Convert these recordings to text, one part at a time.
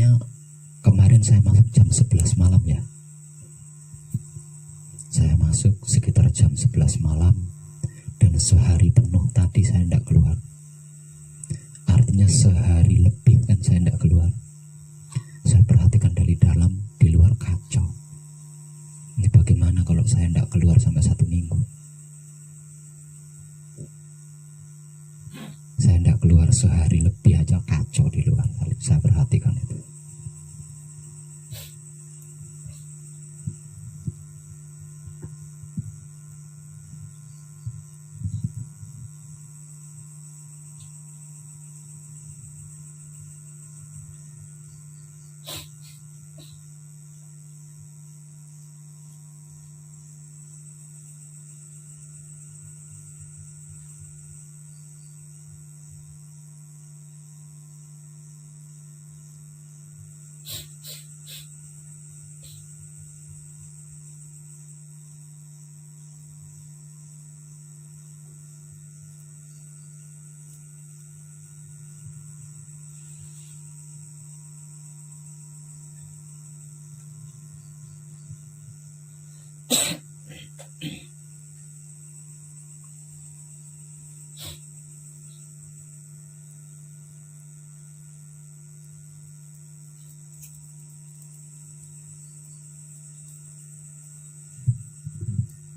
Misalnya kemarin saya masuk jam 11 malam ya. Saya masuk sekitar jam 11 malam dan sehari penuh tadi saya tidak keluar. Artinya sehari lebih kan saya tidak keluar. Saya perhatikan dari dalam, di luar kacau. Ini bagaimana kalau saya tidak keluar sampai 1 minggu? Saya tidak keluar sehari lebih aja kacau di luar. Saya perhatikan itu.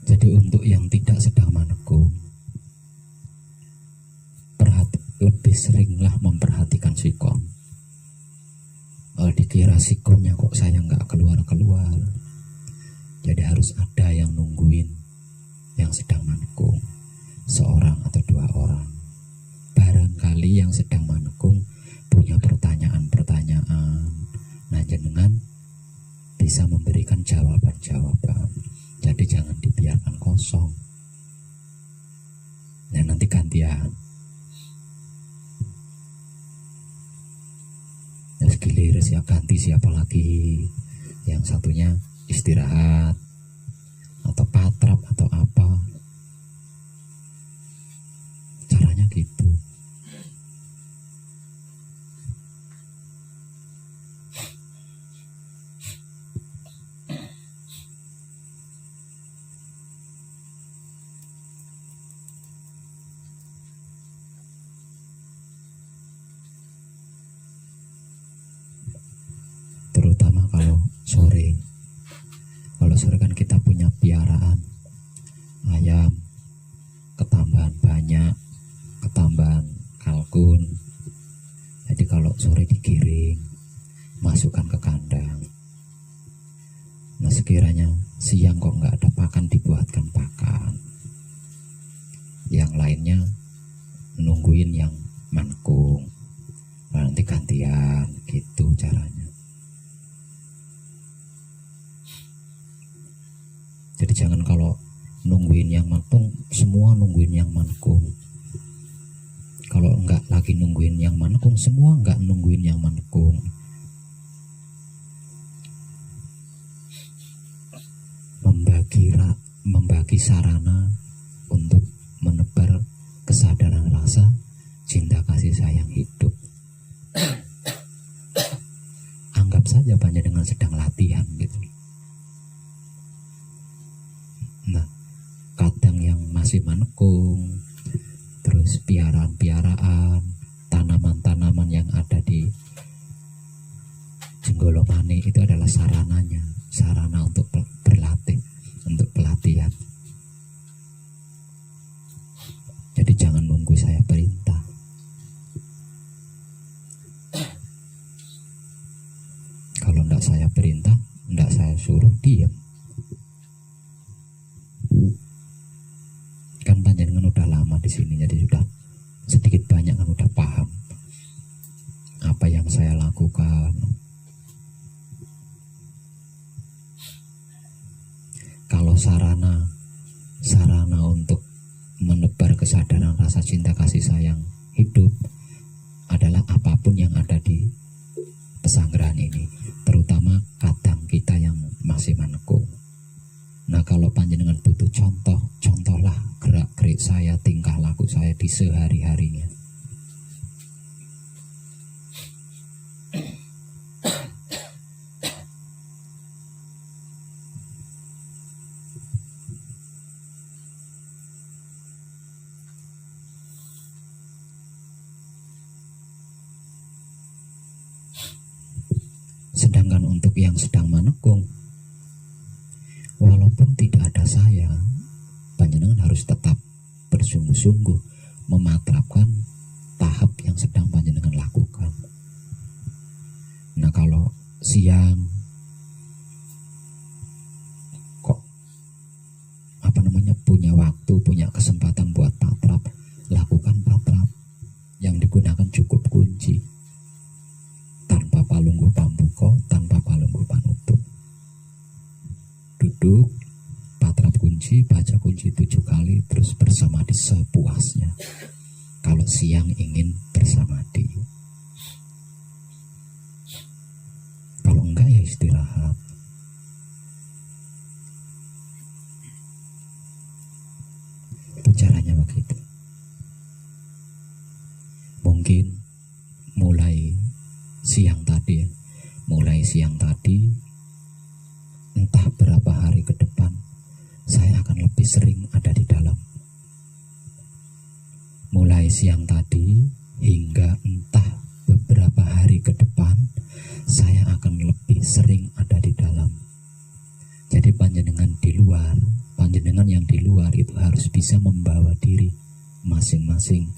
Jadi untuk yang tidak sedang menekung, lebih seringlah memperhatikan sikon. Dikira sikonnya kok saya nggak keluar-keluar, jadi harus ada yang nungguin yang sedang menekung, 1 atau 2 orang. Barangkali yang sedang menekung punya pertanyaan-pertanyaan, nah jenengan bisa memberikan jawaban-jawaban. Jadi jangan dibiarkan kosong. Nah nanti gantian. Terus gilir ganti siapa lagi. Yang satunya istirahat atau patrap atau apa. Caranya gitu. Terutama kalau sore. Kalau sore kan kita punya piaraan ayam, ketambahan banyak, ketambahan kalkun. Jadi kalau sore digiring, masukkan ke kandang. Nah sekiranya siang kok nggak ada pakan, dibuatkan pakan. Yang lainnya nungguin yang manekung. Nah, nanti gantian, gitu caranya. Jadi jangan kalau nungguin yang manekung, semua nungguin yang manekung. Kalau enggak lagi nungguin yang manekung, semua enggak nungguin yang manekung. Membagi sarana untuk menebar kesadaran rasa cinta kasih sayang hidup. Anggap saja panjenengan sedang latihan gitu. Nah, kadang yang masih manekung, terus piaraan-piaraan, tanaman-tanaman yang ada di Jenggolomane itu adalah sarananya, sarana untuk berlatih, untuk pelatihan. Jadi jangan nunggu saya perintah. Kalau enggak saya perintah, enggak saya suruh, diam. Kan panjenengan udah lama di sini, jadi sudah sedikit banyak kan udah paham apa yang saya lakukan. Kalau sarana untuk menebar kesadaran rasa cinta kasih sayang hidup adalah apapun yang ada di pesanggrahan ini, terutama kadang kita yang masih manekung. Nah kalau panjenengan butuh contoh, contohlah gerak-gerik saya, tingkah laku saya di sehari-harinya. Sedangkan untuk yang sedang manekung, walaupun tidak ada saya, panjenengan harus tetap bersungguh-sungguh mematrapkan tahap yang sedang panjenengan lakukan. Nah, kalau siang kok punya waktu, punya kesempatan buat patrap, lakukan patrap. Yang digunakan cukup kunci, tanpa palungguh pambuko, tanpa palungguh panutup. Duduk, patrap kunci, baca kunci 7 kali, terus bersamadi sepuasnya. Kalau siang ingin bersamadi, kalau enggak ya istirahat. Itu caranya begitu. Mungkin mulai siang tadi entah berapa hari ke depan saya akan lebih sering ada di dalam. Mulai siang tadi hingga entah beberapa hari ke depan saya akan lebih sering ada di dalam. Jadi panjenengan yang di luar itu harus bisa membawa diri masing-masing,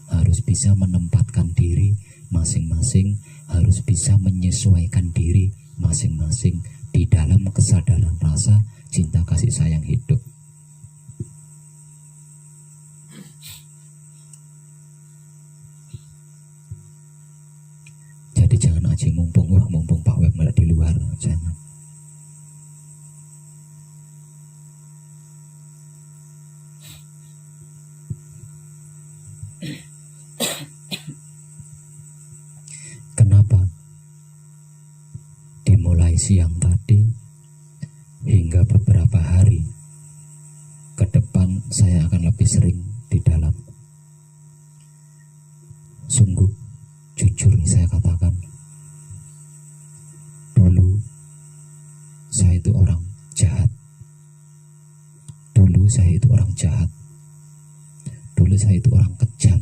harus bisa menempatkan diri masing-masing, harus bisa menyesuaikan diri masing-masing di dalam kesadaran rasa cinta kasih sayang hidup. Jadi jangan aja mumpung Pak Web nggak di luar, jangan. Kenapa? Dimulai siang tadi hingga beberapa hari ke depan saya akan lebih sering di dalam. Sungguh jujur saya katakan, dulu saya itu orang jahat. Dulu saya itu orang kejam,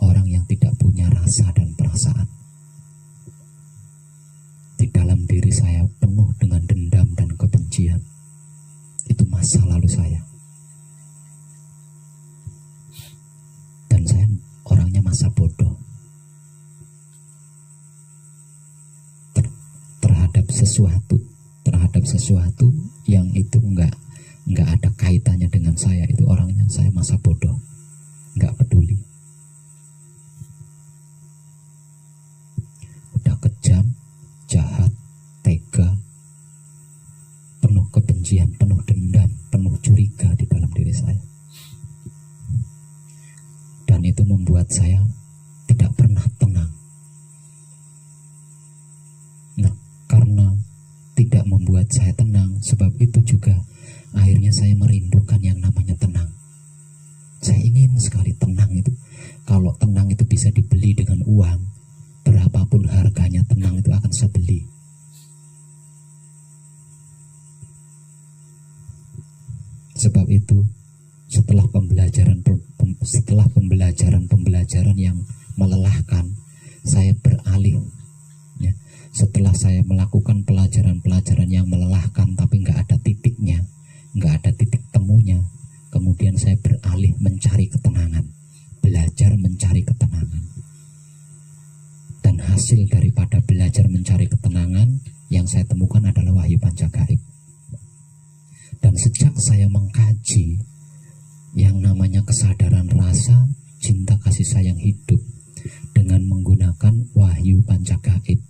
orang yang tidak punya rasa dan perasaan. Di dalam diri saya penuh dengan dendam dan kebencian. Itu masa lalu saya. Dan saya orangnya masa bodoh terhadap sesuatu yang itu nggak ada kaitannya dengan saya. Itu orangnya saya masa bodoh, nggak peduli. Udah kejam, jahat, tega, penuh kebencian, penuh dendam, penuh curiga di dalam diri saya. Dan itu membuat saya tidak pernah tenang. Nah, karena tidak membuat saya tenang, sebab itu juga akhirnya saya merindukan yang namanya tenang. Saya ingin sekali tenang itu. Kalau tenang itu bisa dibeli dengan uang, berapapun harganya tenang itu akan saya beli. Sebab itu setelah pembelajaran yang melelahkan, saya beralih. Ya, setelah saya melakukan pelajaran yang melelahkan tapi nggak ada titiknya, nggak ada titik temunya, kemudian saya beralih mencari ketenangan, belajar mencari ketenangan. Dan hasil daripada belajar mencari ketenangan yang saya temukan adalah wahyu pancagaib. Dan sejak saya mengkaji yang namanya kesadaran rasa cinta kasih sayang hidup dengan menggunakan wahyu pancagaib,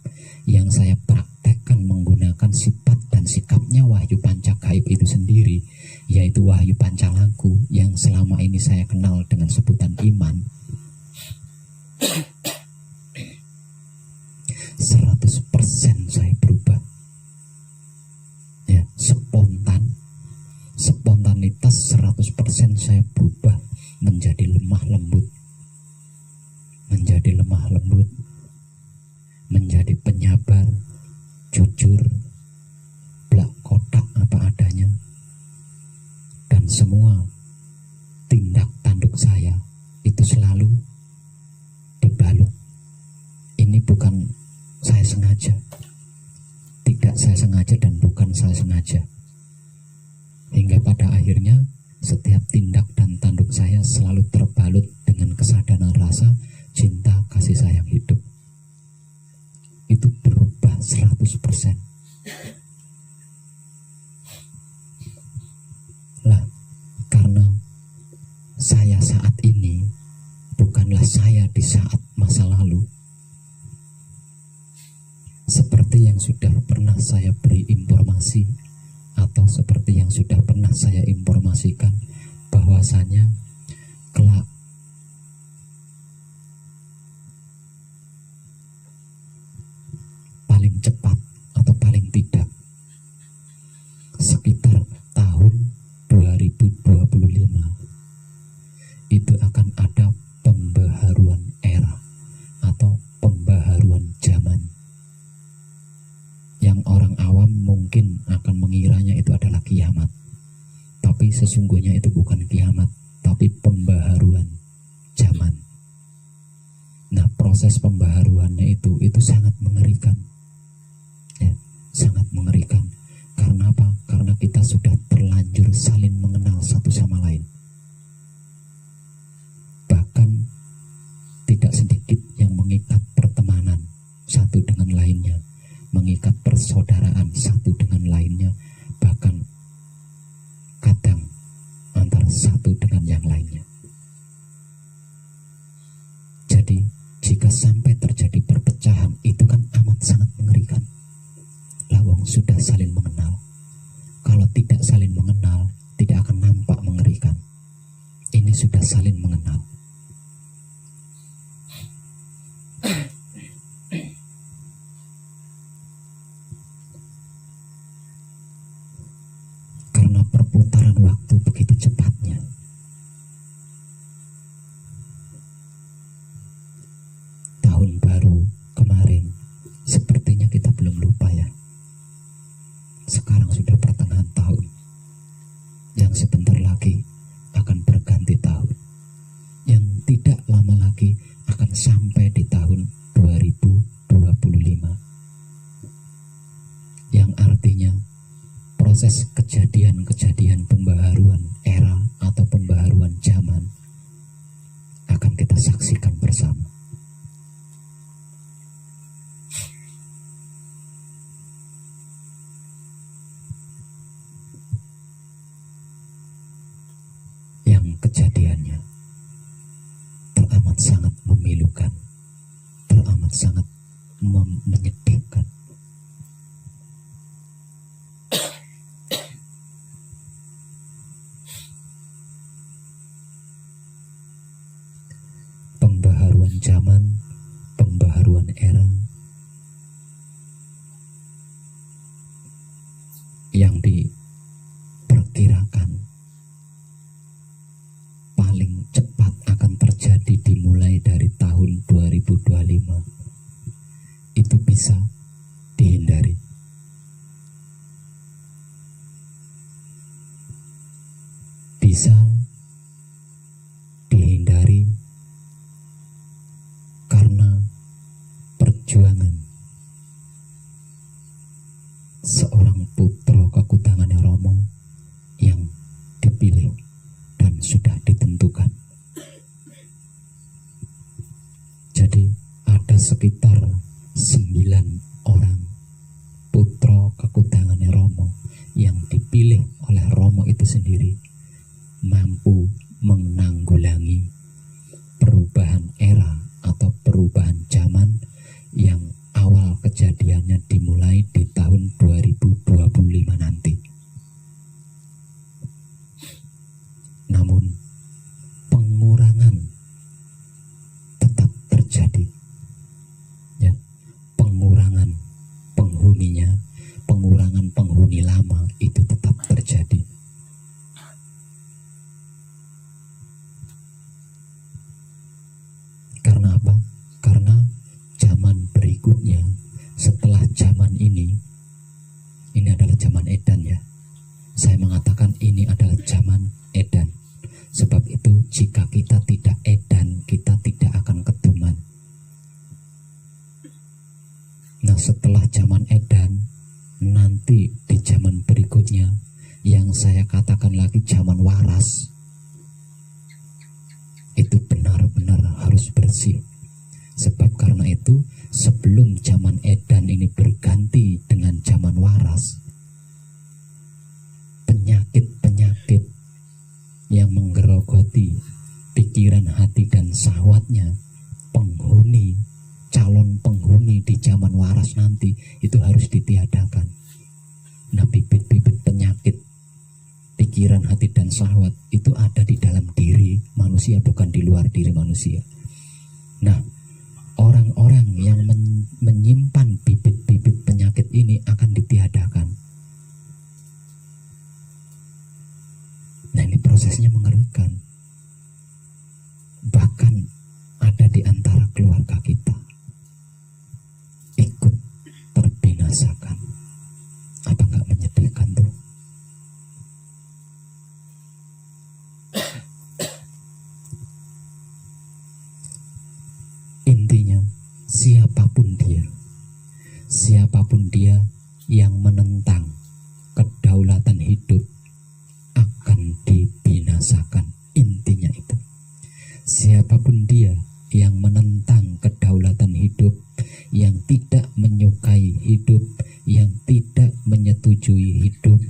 yang saya praktekkan menggunakan sifat dan sikapnya wahyu pancagaib itu sendiri, yaitu wahyu pancalaku yang selama ini saya kenal dengan sebutan iman. 100% saya berubah. Ya, spontanitas 100% saya berubah menjadi lemah lembut, menjadi penyabar, jujur, belak kotak apa adanya. Dan semua tindak tanduk saya itu selalu dibalut. Ini bukan saya sengaja, tidak saya sengaja dan bukan saya sengaja. Hingga pada akhirnya setiap tindak dan tanduk saya selalu terbalut dengan kesadaran rasa cinta kasih sayang hidup. Itu berubah 100%. Lah, karena saya saat ini bukanlah saya di saat masa lalu. Seperti yang sudah pernah saya beri informasi atau seperti yang sudah pernah saya informasikan, bahwasanya kelak paling cepat atau paling tidak sekitar tahun 2025 itu akan ada pembaharuan era atau pembaharuan zaman yang orang awam mungkin akan mengiranya itu adalah kiamat, tapi sesungguhnya itu bukan kiamat, tapi pembaharuan zaman. Nah, proses pembaharuannya itu sangat mengerikan, ya, sangat mengerikan. Karena apa? Karena kita sudah terlanjur saling mengenal satu sama lain. Bahkan tidak sedikit yang mengikat pertemanan satu dengan lainnya, mengikat persaudaraan satu dengan lainnya, bahkan kadang antara satu dengan yang lainnya. Jadi jika sampai terjadi perpecahan, itu kan amat sangat mengerikan. Lawang sudah saling mengenal. Kalau tidak saling mengenal, tidak akan nampak mengerikan. Ini sudah saling mengenal. Karena perputaran waktu begitu cepatnya, tahun baru kemarin sepertinya kita belum lupa ya. Sekarang sudah pertengahan tahun, yang sebentar lagi akan berganti tahun, yang tidak lama lagi akan sampai di tahun 2025, yang artinya proses kejadian-kejadian pembaharuan era atau pembaharuan zaman akan kita saksikan bersama. Yang kejadiannya teramat sangat memilukan, teramat sangat menyedihkan. Pembaharuan zaman, pembaharuan era yang diperkirakan paling cepat akan terjadi dimulai dari tahun 2025 itu bisa dihindari. Bisa dihindari karena perjuangan seorang putra kekutangannya Romo yang dipilih dan sudah ditentukan. Jadi ada sekitar 9 orang putra kekutangannya Romo yang dipilih oleh Romo itu sendiri, mampu menanggulangi perubahan era atau perubahan zaman yang awal kejadiannya dimulai di tahun 2025 nanti. Namun pengurangan tetap terjadi, ya, pengurangan penghuninya, pengurangan penghuni lama itu tetap terjadi. Karena apa? Karena zaman berikutnya setelah zaman ini adalah zaman edan ya. Saya mengatakan ini adalah zaman edan. Sebab itu jika kita tidak edan, kita tidak akan keduman. Nah, setelah zaman edan, nanti di zaman berikutnya, yang saya katakan lagi zaman waras, itu benar-benar harus bersih. Sebab karena itu, sebelum zaman edan ini berganti dengan zaman waras, penyakit-penyakit yang menggerogoti pikiran, hati, dan syahwatnya calon penghuni di zaman waras nanti itu harus ditiadakan. Nah, bibit-bibit penyakit pikiran, hati, dan syahwat itu ada di dalam diri manusia, bukan di luar diri manusia. Nah, orang-orang yang menyimpan bibit-bibit penyakit ini akan ditiadakan. Nah, ini prosesnya mengerikan. Bahkan ada di antara keluarga kita ikut terbinasakan. Apa nggak menyedihkan tuh? Intinya, siapapun dia yang menentang kedaulatan hidup akan dibinasakan. Intinya itu. Siapapun dia yang menentang kedaulatan hidup, yang tidak menyukai hidup, yang tidak menyetujui hidup,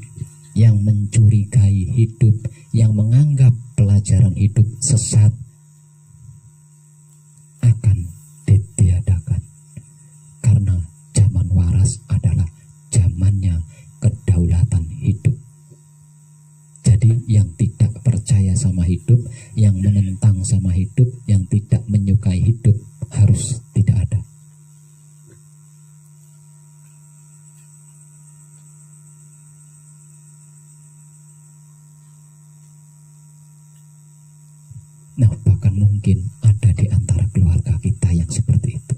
yang mencurigai hidup, yang menganggap pelajaran hidup sesat, akan ditiadakan. Karena zaman waras adalah zamannya kedaulatan hidup. Jadi yang tidak percaya sama hidup, yang menentang sama hidup, yang tidak menyukai hidup harus tidak ada. Nah, bahkan mungkin ada di antara keluarga kita yang seperti itu,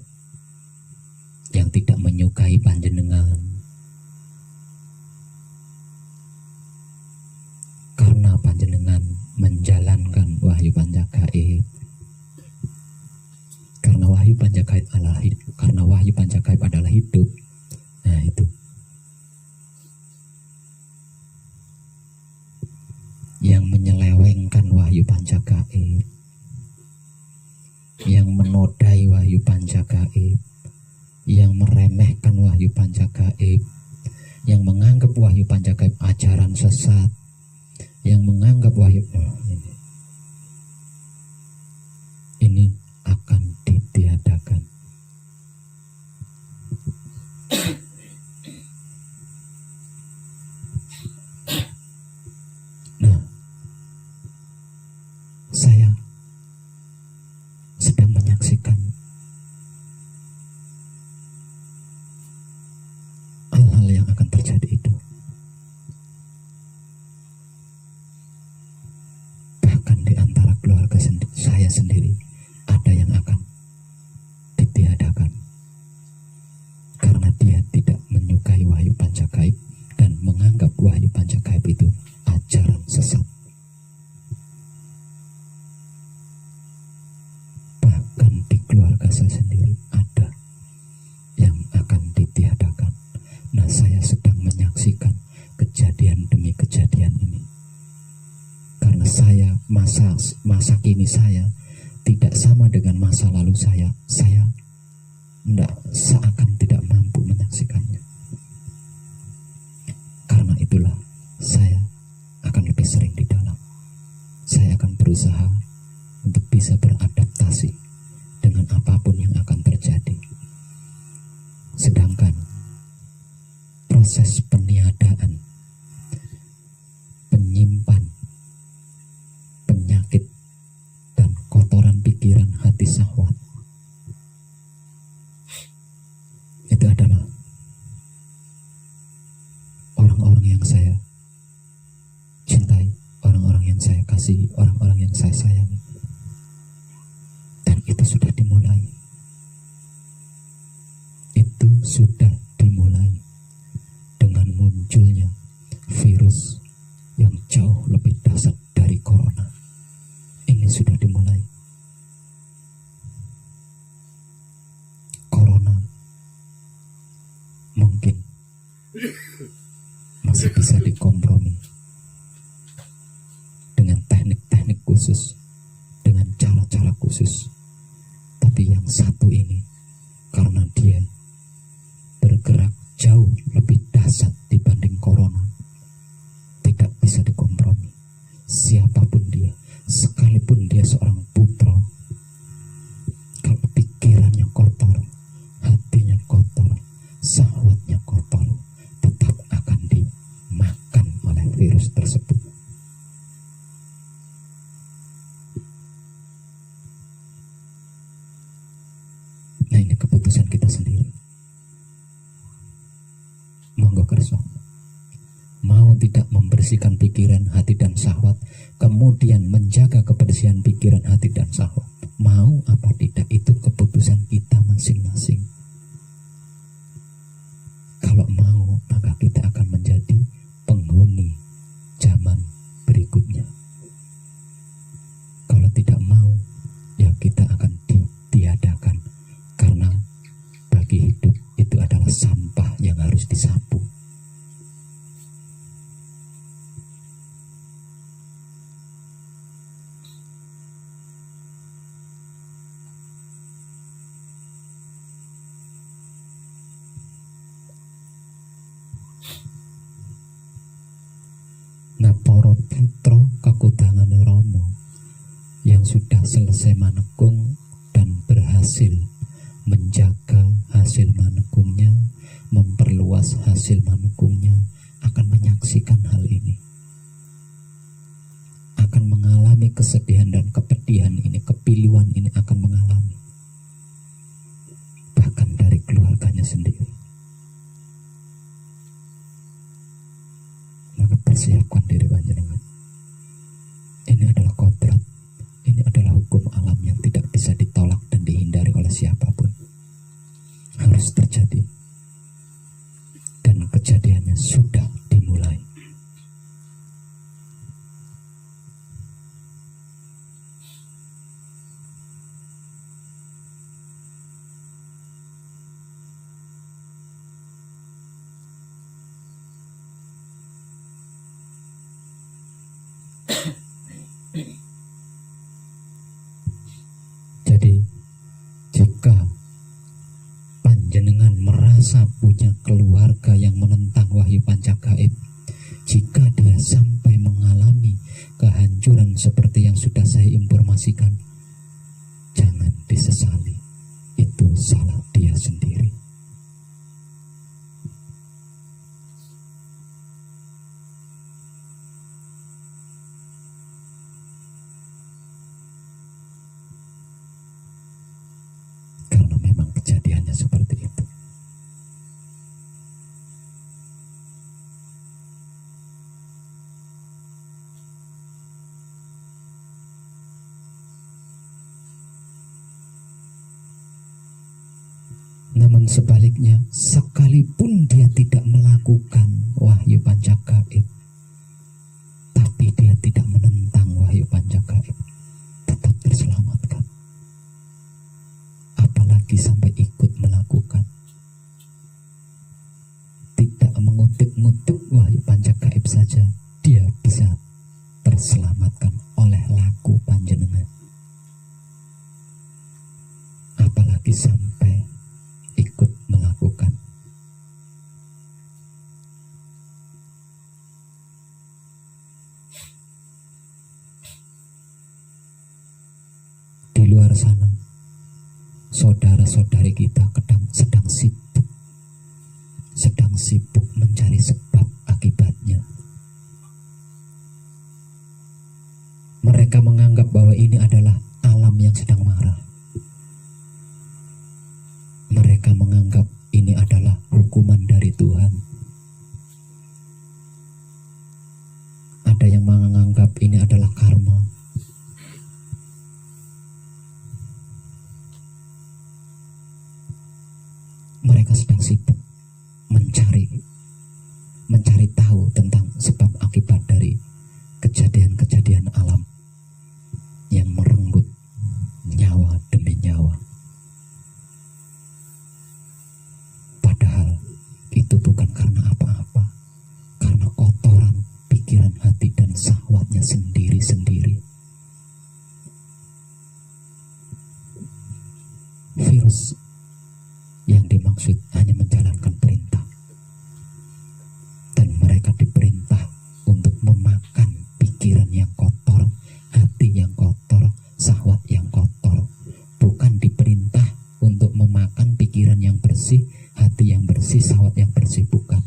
yang tidak menyukai panjenengan karena panjenengan menjalankan wahyu panjagaib. Karena wahyu panjagaib adalah hidup, karena wahyu panjagaib adalah hidup. Nah, itu yang menyelewengkan wahyu panjagaib, yang menodai wahyu panjagaib, yang meremehkan wahyu panjagaib, yang menganggap wahyu panjagaib ajaran sesat, yang menganggap wahyu ini akan ditiadakan. Nah, saya sedang menyaksikan hal-hal yang akan terjadi itu. Bahkan di antara keluarga saya sendiri ada yang akan ditiadakan karena dia tidak menyukai wahyu panjagaib dan menganggap wahyu panjagaib itu ajaran sesat. Bahkan di keluarga saya sendiri ada yang akan ditiadakan. Nah, saya sedang menyaksikan kejadian demi kejadian ini. Karena saya masa kini saya tidak sama dengan masa lalu saya seakan tidak mampu menyaksikannya. Karena itulah saya akan lebih sering di dalam. Saya akan berusaha untuk bisa beradaptasi dengan apapun yang akan terjadi. Sedangkan proses peniadaan, penyimpan penyakit dan kotoran pikiran, hati, syahwat itu adalah orang-orang yang saya cintai, orang-orang yang saya kasihi, orang-orang yang saya sayangi. Dan itu sudah dimulai. Itu sudah dimulai dengan munculnya virus yang jauh lebih dahsyat dari corona. Ini sudah dimulai. Corona mungkin masih bisa dikompromi dengan teknik-teknik khusus, dengan cara-cara khusus. Tapi yang satu ini, karena dia bergerak jauh lebih dahsyat dibanding corona, tidak bisa dikompromi. Siapapun dia, sekalipun dia seorang putra, kalau pikirannya kotor, hatinya kotor, syahwatnya kotor, tetap akan dimakan oleh virus tersebut. Nah, ini keputusan kita sendiri. Monggo kerso. Mau tidak membersihkan pikiran, hati, dan syahwat, kemudian menjaga kebersihan pikiran, hati, dan syahwat. Mau apa tidak, itu keputusan kita masing-masing. Kalau mau, maka kita akan menjadi penghuni zaman berikutnya. Kalau tidak mau, ya kita akan ditiadakan. Karena bagi hidup itu adalah sampah yang harus disapu. Nah, para putra kakudangane Rama yang sudah selesai manekung dan berhasil menjaga hasil manekungnya, memperluas hasil manekungnya, akan menyaksikan hal ini, akan mengalami kesedihan dan kepedihan ini, kepiluan ini akan mengalami, bahkan dari keluarganya sendiri. Maka persiapkan diri panjenengan. Ini adalah kodrat, ini adalah hukum alam yang tidak bisa ditolak dan dihindari oleh siapapun. Harus terjadi, dan kejadiannya sudah dimulai. Jadi jika panjenengan merasa punya keluarga yang menentang wahyu pancagaib, jika dia sampai mengalami kehancuran seperti yang sudah saya informasikan, jangan disesali. Itu salah dia sendiri. Karena memang kejadiannya seperti itu. Namun sebaliknya, sekalipun dia tidak melakukan wahyu pancagaib, tapi dia tidak menentang wahyu pancagaib, tetap terselamatkan. Apalagi sampai ikut melakukan, tidak mengutip-ngutip wahyu pancagaib saja, dia bisa terselamatkan oleh laku panjenengan. Apalagi sampai ikut melakukan. Di luar sana, saudara-saudari kita sedang sibuk mencari sebab akibatnya. Mereka menganggap bahwa ini adalah alam yang sedang marah. Mereka menganggap ini adalah hukuman dari Tuhan. Ada yang menganggap ini adalah karma. Mereka sedang sibuk mencari tahu tentang sebab akibat dari kejadian-kejadian alam yang merenggut nyawa demi nyawa. Padahal itu bukan karena apa-apa. harus, yang dimaksud hanya menjalankan perintah. Dan mereka diperintah untuk memakan pikiran yang kotor, hati yang kotor, syahwat yang kotor. Bukan diperintah untuk memakan pikiran yang bersih, hati yang bersih, syahwat yang bersih, bukan.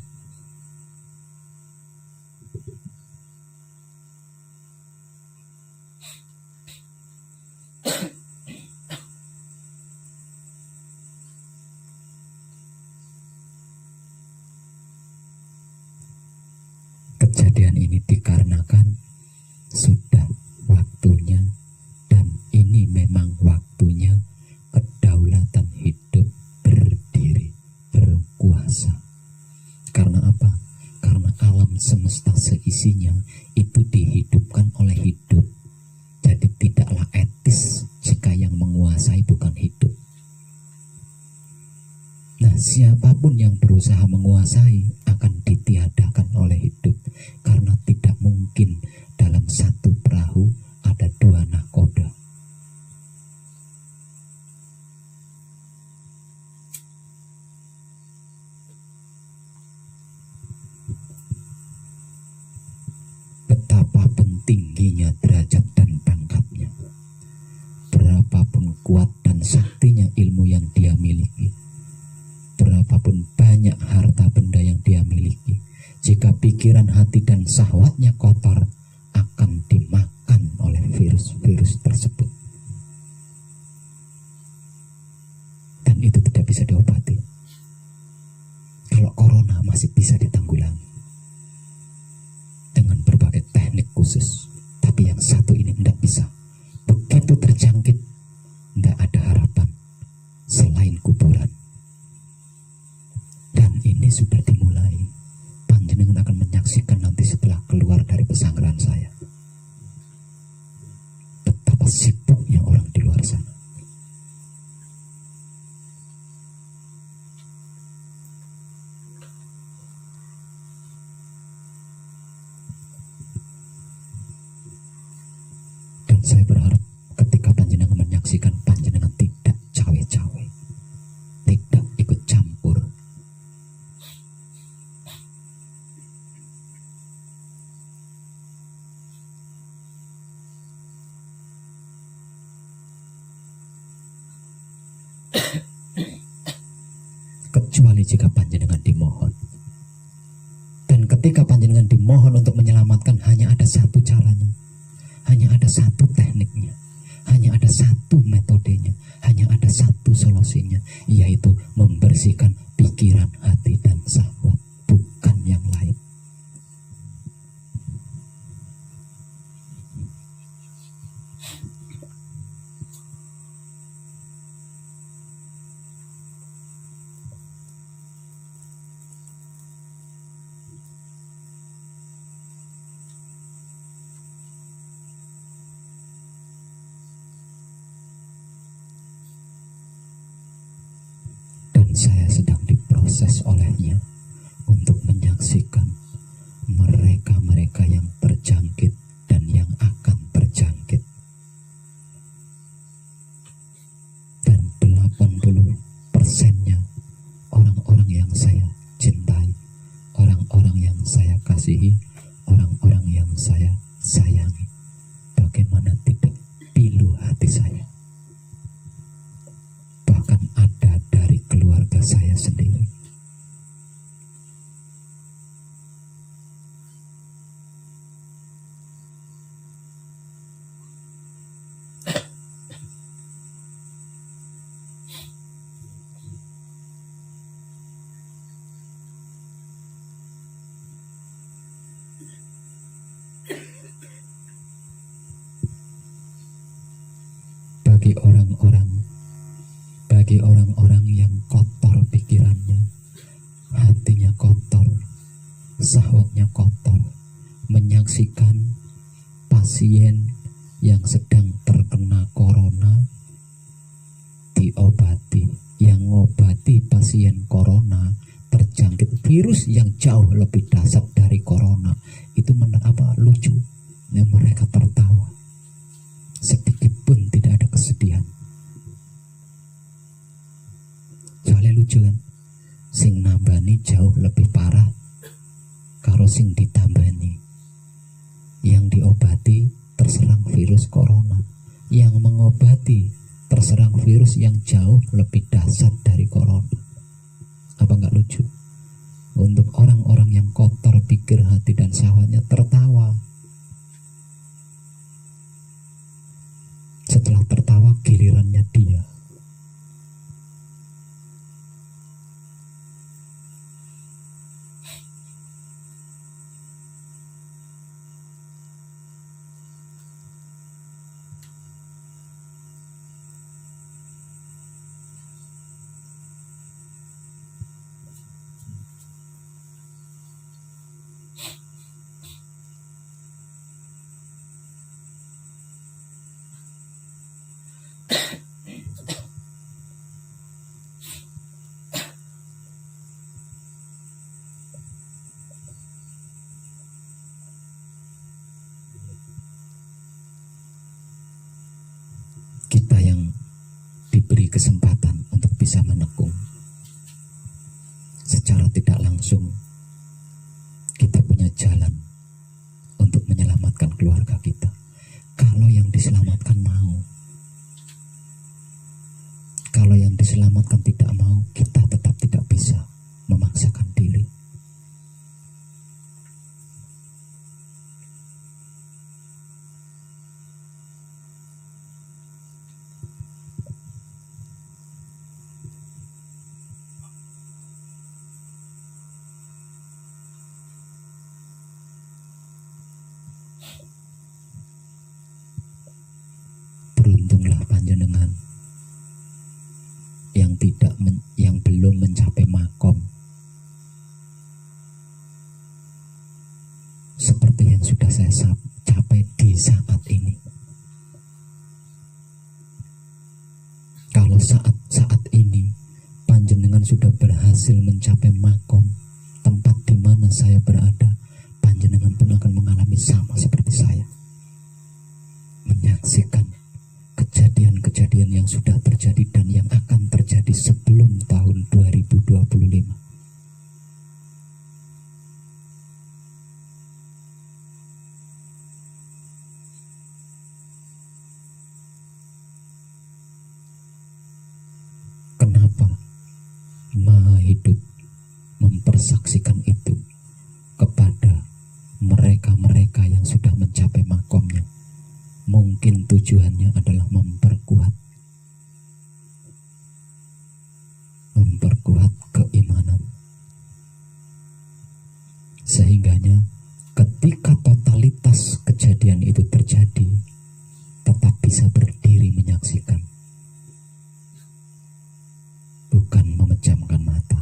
Kejadian ini dikarenakan sudah waktunya, dan ini memang waktunya kedaulatan hidup berdiri, berkuasa. Karena apa? Karena alam semesta seisinya itu dihidupkan oleh hidup. Jadi tidaklah etis jika yang menguasai bukan hidup. Nah, siapapun yang berusaha menguasai akan ditiadakan oleh hidup, karena tidak mungkin dalam satu perahu ada dua nahkoda. Betapapun tingginya derajat dan pangkatnya, berapapun kuat dan saktinya ilmu yang dia miliki, berapapun banyak harta benda yang dia miliki, jika pikiran, hati, dan syahwatnya kotor, akan dimakan oleh virus-virus tersebut. Dan itu tidak bisa diobati. Kalau corona masih bisa ditanggulangi dengan berbagai teknik khusus, tapi yang satu ini tidak bisa. Begitu terjangkit, tidak ada harapan selain kuburan. Dan ini sudah dimulai. Panjenengan akan menyaksikan nanti setelah keluar dari pesanggrahan saya, betapa sibuknya orang di luar sana. Dan saya berharap ketika panjenengan menyaksikan, panjenengan tidak cawe-cawe, tidak ikut campur. Kecuali jika panjenengan dimohon. Dan ketika panjenengan dimohon untuk menyelamatkan, hanya ada satu caranya, hanya ada satu tekniknya, hanya ada satu metodenya, hanya ada satu solusinya, yaitu membersihkan pikiran, hati, dan syahwat, bukan yang lain. Saya sedang diproses olehnya untuk menyaksikan mereka-mereka yang terjangkit dan yang akan terjangkit. Dan 80%-nya orang-orang yang saya cintai, orang-orang yang saya kasihi, orang-orang yang saya sayangi. Bagaimana tidak pilu hati saya. Bahkan ada dari keluarga saya sendiri. Bagi orang-orang yang kotor pikirannya, hatinya kotor, syahwatnya kotor, menyaksikan pasien yang sedang terkena corona diobati, yang ngobati pasien corona terjangkit virus yang jauh lebih dahsyat dari corona, itu lucu, ya, mereka tertawa, sedikit pun tidak ada kesedihan. Soalnya lucu kan, sing nambani jauh lebih parah karo sing ditambani. Yang diobati terserang virus corona, yang mengobati terserang virus yang jauh lebih dahsyat dari corona. Apa nggak lucu? Untuk orang-orang yang kotor pikir, hati dan syahwatnya, tertawa. Setelah tertawa, gilirannya dia. Kita yang diberi kesempatan untuk bisa menekung, secara tidak langsung kita punya jalan untuk menyelamatkan keluarga kita. Kalau yang diselamatkan mau, kalau yang diselamatkan tidak mau, kita tetap tidak bisa memaksakan diri. Beruntunglah panjenengan yang belum mencapai makom, seperti yang sudah saya capai di saat ini. Kalau saat ini panjenengan sudah berhasil mencapai makom, tempat di mana saya berada, panjenengan pun akan mengalami sama seperti saya, menyaksikan kejadian-kejadian yang sudah terjadi dan yang akan terjadi sebelum tahun 2025. Kenapa Maha Hidup mempersaksikan itu kepada mereka-mereka yang sudah mencapai makomnya? Mungkin tujuannya adalah memperkuat keimanan, sehingganya ketika totalitas kejadian itu terjadi, tetap bisa berdiri menyaksikan, bukan memejamkan mata.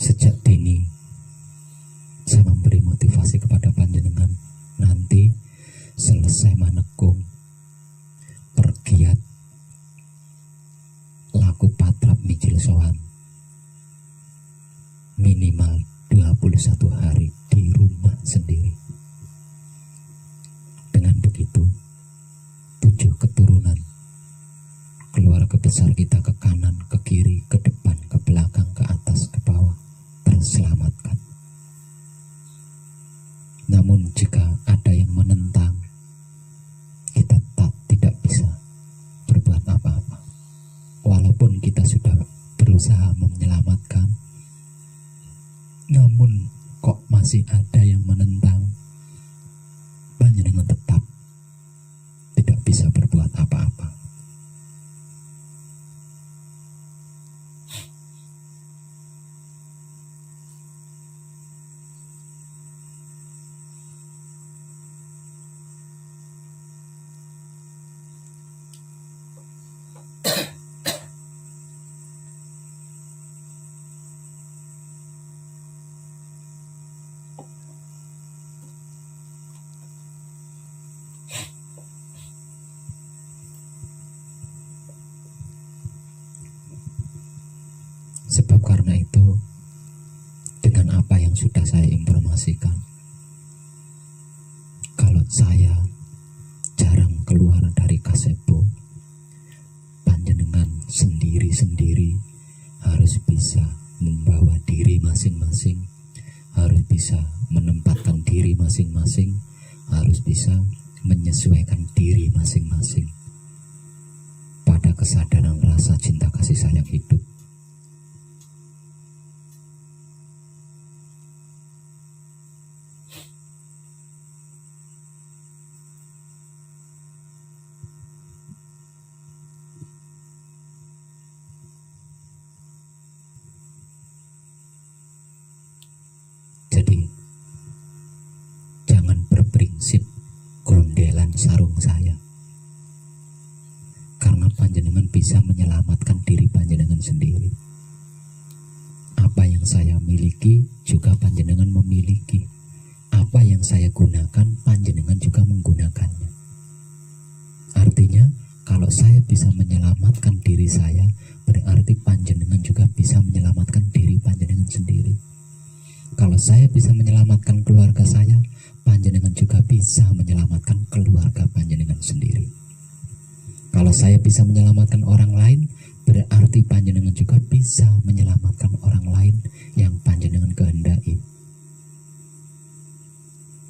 Sejak dini saya memberi motivasi kepada panjenengan, nanti selesai menekung, pergiat laku patrap mijil sowan, minimal 21 hari di rumah sendiri. Dengan begitu 7 keturunan keluarga besar kita, ke kanan, ke kiri, ke depan, ke belakang, ke atas, ke bawah, terselamatkan. Namun jika ada yang menentang, kita tidak bisa berbuat apa-apa. Walaupun kita sudah berusaha menyelamatkan, namun kok masih ada yang menentang, panjenengan tetap tidak bisa berbuat apa-apa. Sebab karena itu, dengan apa yang sudah saya informasikan, kalau saya jarang keluar dari Kasebo, panjenengan sendiri-sendiri harus bisa membawa diri masing-masing, harus bisa menempatkan diri masing-masing, harus bisa menyesuaikan diri masing-masing pada kesadaran rasa cinta kasih sayang hidup. Jadi jangan berprinsip gondelan sarung saya, karena panjenengan bisa menyelamatkan diri panjenengan sendiri. Apa yang saya miliki juga panjenengan memiliki. Apa yang saya gunakan panjenengan juga menggunakannya. Artinya kalau saya bisa menyelamatkan diri saya, berarti panjenengan juga bisa menyelamatkan diri panjenengan sendiri. Kalau saya bisa menyelamatkan keluarga saya, panjenengan juga bisa menyelamatkan keluarga panjenengan sendiri. Kalau saya bisa menyelamatkan orang lain, berarti panjenengan juga bisa menyelamatkan orang lain yang panjenengan kehendaki.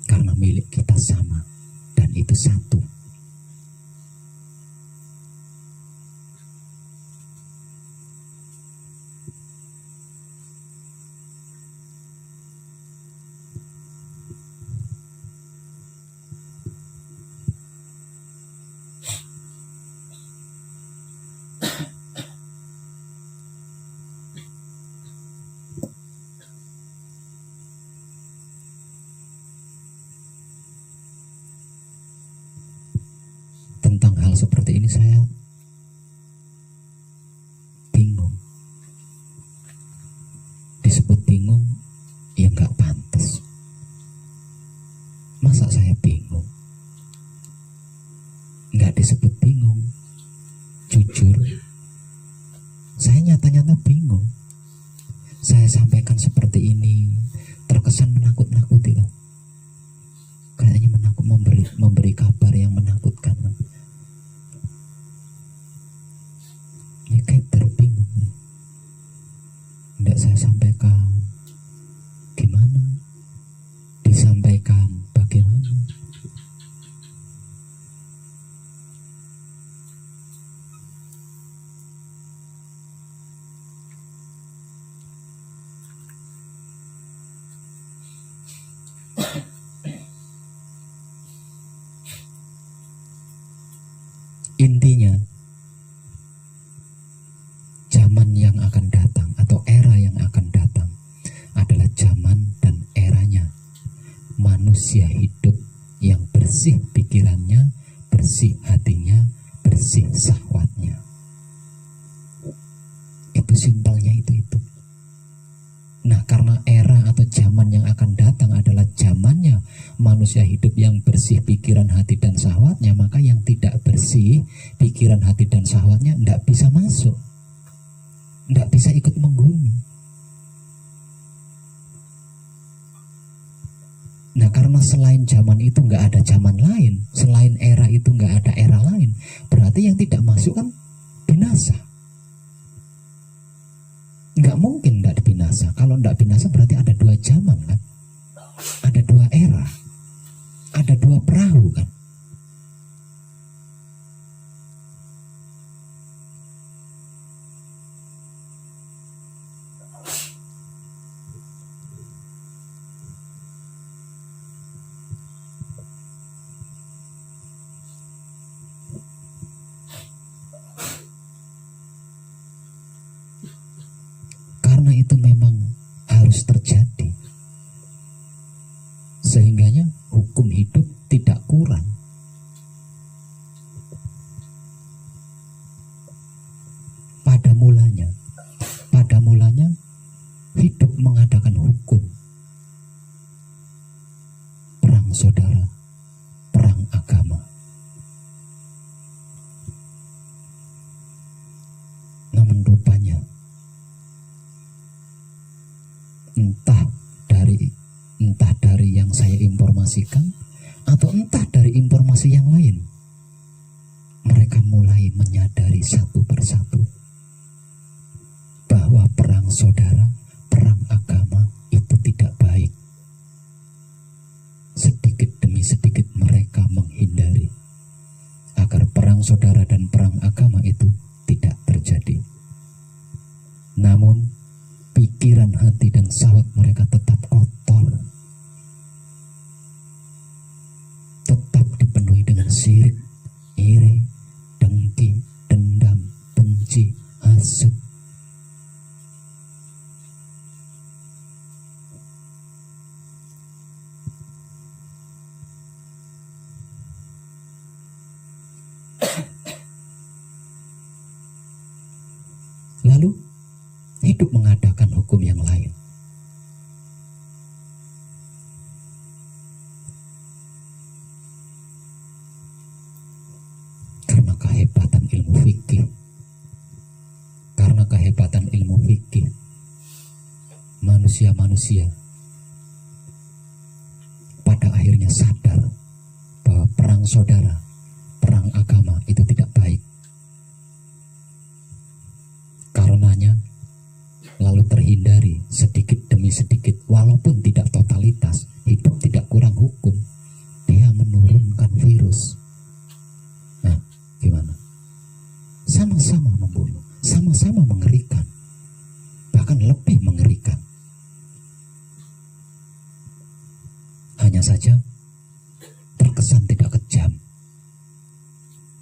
Karena milik kita sama dan itu satu. Tentang hal seperti ini saya bingung. Disebut bingung, ya nggak pantas. Masa saya bingung? Nggak disebut bingung. Jujur, saya nyata-nyata bingung. Saya sampaikan seperti ini, terkesan menakut-nakuti kan? Kayaknya memberi kabar yang menakutkan kan? Ya kayak terbingung. Tidak saya sampaikan gimana, disampaikan bagaimana. Intinya, zaman yang akan datang atau era yang akan datang adalah zaman dan eranya manusia hidup yang bersih pikirannya, bersih hatinya, bersih syahwatnya. Itu simpelnya itu. Nah, karena era atau zaman yang akan datang adalah zamannya manusia hidup yang bersih pikiran, hati, dan syahwatnya, maka yang tidak bersih pikiran, hati, dan syahwatnya tidak bisa masuk, tidak bisa ikut menghuni. Nah, karena selain zaman itu nggak ada zaman lain, selain era itu nggak ada era lain, berarti yang tidak masuk kan binasa. Nggak mungkin nggak binasa. Kalau nggak binasa berarti ada dua zaman kan, ada dua era, ada dua perahu kan. Karena itu memang harus terjadi, sehingganya hukum hidup tidak kurang. Pada mulanya hidup mengadakan hukum, perang saudara, perang agama. Namun rupanya entah dari yang saya informasikan atau entah dari informasi yang lain, mereka mulai menyadari satu persatu bahwa perang saudara, perang agama itu tidak baik. Sedikit demi sedikit mereka menghindari agar perang saudara dan perang agama itu tidak terjadi. Namun pikiran, hati, dan syahwat mereka tetap kotor, tetap dipenuhi dengan syirik, iri, dengki, dendam, benci, hasut. Lalu hidup mengadakan hukum yang lain. Karena kehebatan ilmu fikih, manusia-manusia pada akhirnya sadar bahwa perang saudara, perang agama itu tidak baik. Karenanya lalu terhindari sedikit demi sedikit, walaupun tidak totalitas, hidup tidak kurang hukum, dia menurunkan virus. Nah, gimana? Sama-sama membunuh, sama-sama mengerikan, bahkan lebih mengerikan. Hanya saja terkesan tidak kejam,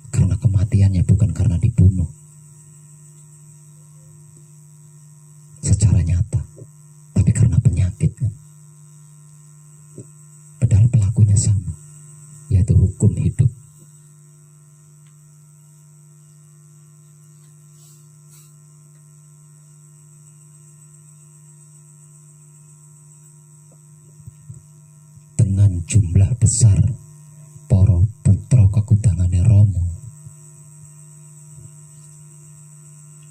karena kematiannya bukan karena dibunuh secara nyata, tapi karena penyakit kan? Padahal pelakunya sama, yaitu hukum hidup. Dengan jumlah besar para putra kekudangane Romo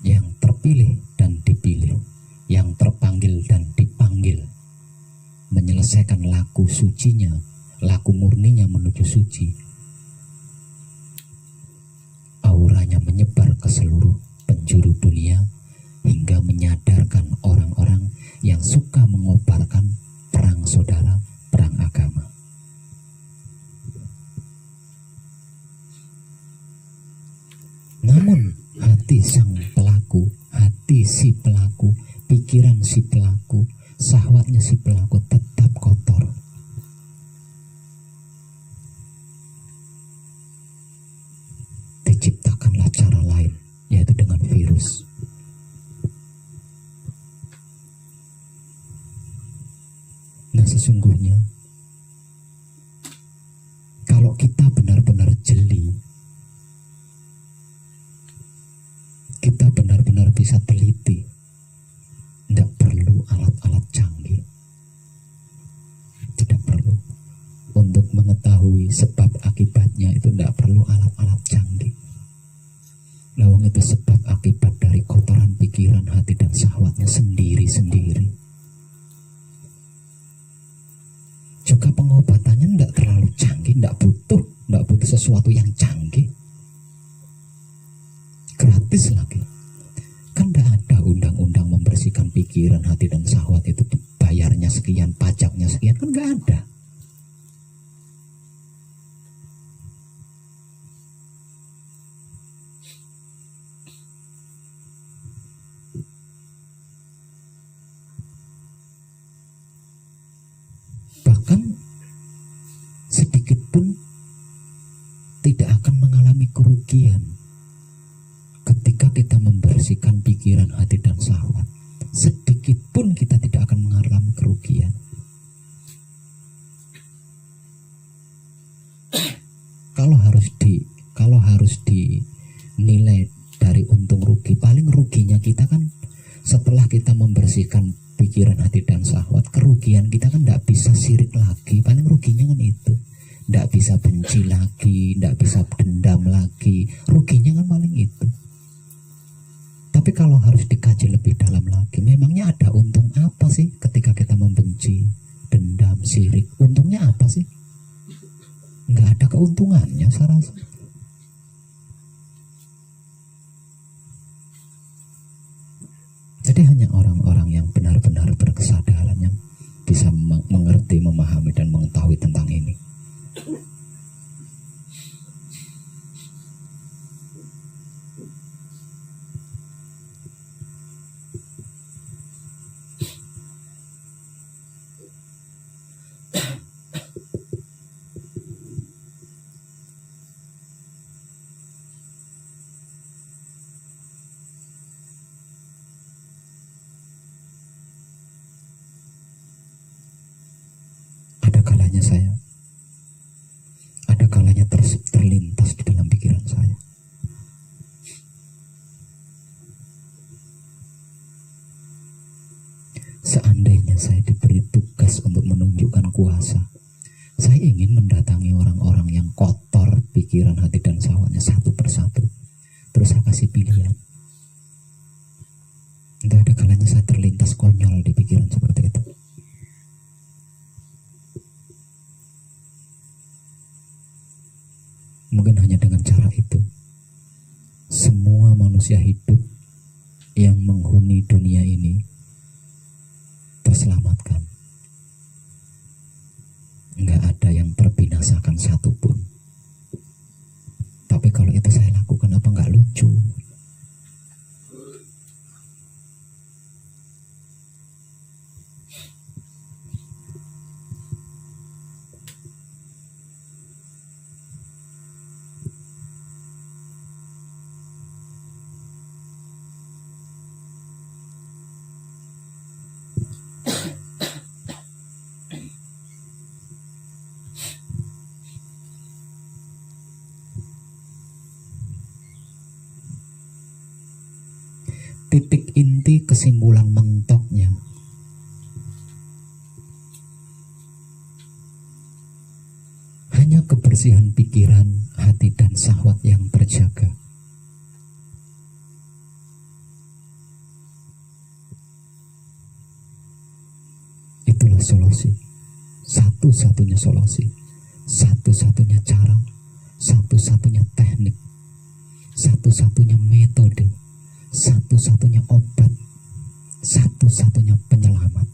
yang terpilih dan dipilih, yang terpanggil dan dipanggil, menyelesaikan laku sucinya, laku murninya menuju suci, auranya menyebar ke seluruh penjuru dunia hingga menyadarkan orang-orang yang suka mengobarkan perang saudara, perang agama. Namun hati sang pelaku, hati si pelaku, pikiran si pelaku, syahwatnya si pelaku tetap kotor. Diciptakanlah cara lain, yaitu dengan virus. Nah, sesungguhnya kalau kita benar-benar jeli, kita benar-benar bisa teliti, tidak perlu alat-alat canggih, tidak perlu untuk mengetahui sebab akibatnya, itu tidak perlu alat-alat canggih. Lawang itu sebab akibat dari kotoran pikiran, hati, dan syahwatnya sendiri-sendiri. Juga pengobatannya tidak terlalu canggih, tidak butuh sesuatu yang canggih, gratis lagi. Kan tidak ada undang-undang membersihkan pikiran, hati, dan syahwat itu dibayarnya sekian, pajaknya sekian, kan nggak ada. Bahkan sedikit pun tidak akan mengalami kerugian ketika kita membersihkan pikiran, hati, dan syahwat. Sedikit pun kita tidak akan mengalami kerugian. Kalau harus dinilai dari untung rugi, paling ruginya kita kan setelah kita membersihkan pikiran, hati, dan syahwat, kerugian kita kan tidak bisa sirik lagi. Paling ruginya kan itu, tidak bisa benci lagi, tidak bisa dendam lagi, ruginya kan paling itu. Tapi kalau harus dikaji lebih dalam lagi, memangnya ada untung apa sih ketika emosi, dendam, sirik. Untungnya apa sih? Nggak ada keuntungannya saya rasa. Jadi hanya orang-orang yang benar-benar berkesadaran yang bisa mengerti, memahami, dan mengetahui tentang ini. Ada kalanya terlintas di dalam pikiran saya. Seandainya saya diberi tugas untuk menunjukkan kuasa, saya ingin mendatangi orang-orang yang kotor pikiran, hati, dan syahwatnya satu persatu. Terus saya kasih pilihan. Itu ada kalanya saya terlintas konyol di pikiran seperti itu. Mungkin hanya dengan cara itu, semua manusia hidup yang menghuni dunia ini terselamatkan. Nggak ada yang terbinasakan satupun. Tapi kalau itu saya lakukan, apa nggak lucu? Titik inti kesimpulan mentoknya, hanya kebersihan pikiran, hati, dan syahwat yang terjaga. Itulah solusi, satu-satunya solusi, satu-satunya cara, satu-satunya teknik, satu-satunya metode, satu-satunya obat, satu-satunya penyelamat.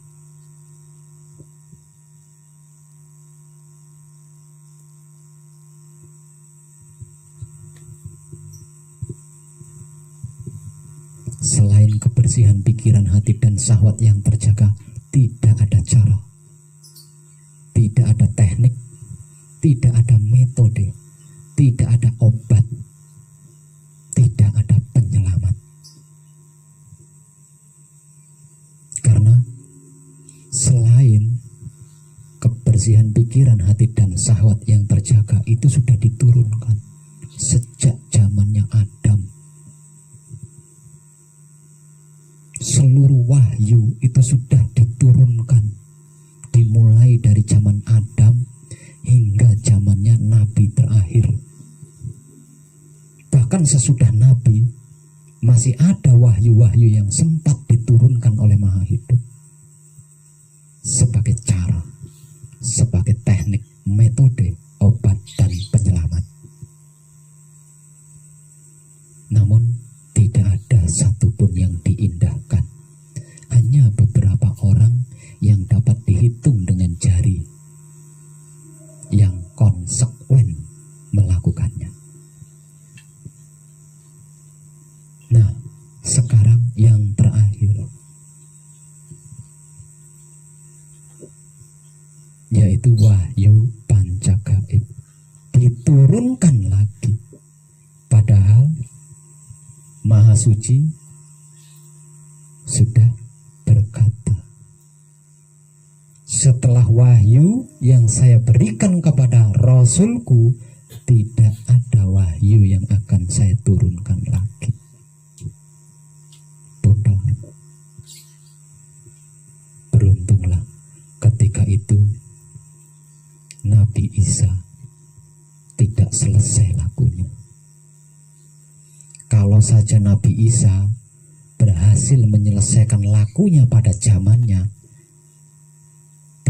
Selain kebersihan pikiran, hati, dan syahwat yang terjaga, tidak ada cara, tidak ada teknik, tidak ada metode, tidak ada obat, tidak ada penyelamat. Karena selain kebersihan pikiran, hati, dan syahwat yang terjaga itu sudah diturunkan sejak zamannya Adam. Seluruh wahyu itu sudah diturunkan dimulai dari zaman Adam hingga zamannya Nabi terakhir. Bahkan sesudah Nabi masih ada wahyu-wahyu yang sempat diturunkan oleh Maha Hidup sebagai cara, sebagai teknik, metode, obat, dan penyelamat. Namun tidak ada satupun yang diindahkan. Hanya beberapa orang yang dapat dihitung dengan jari yang konsekuen melakukannya. Nah, sekarang yang terakhir, yaitu wahyu pancagaib, diturunkan lagi. Padahal Maha Suci sudah berkata, setelah wahyu yang saya berikan kepada Rasulku, tidak ada wahyu yang akan saya turunkan lagi. Beruntunglah ketika itu Nabi Isa tidak selesai lakunya. Kalau saja Nabi Isa berhasil menyelesaikan lakunya pada zamannya,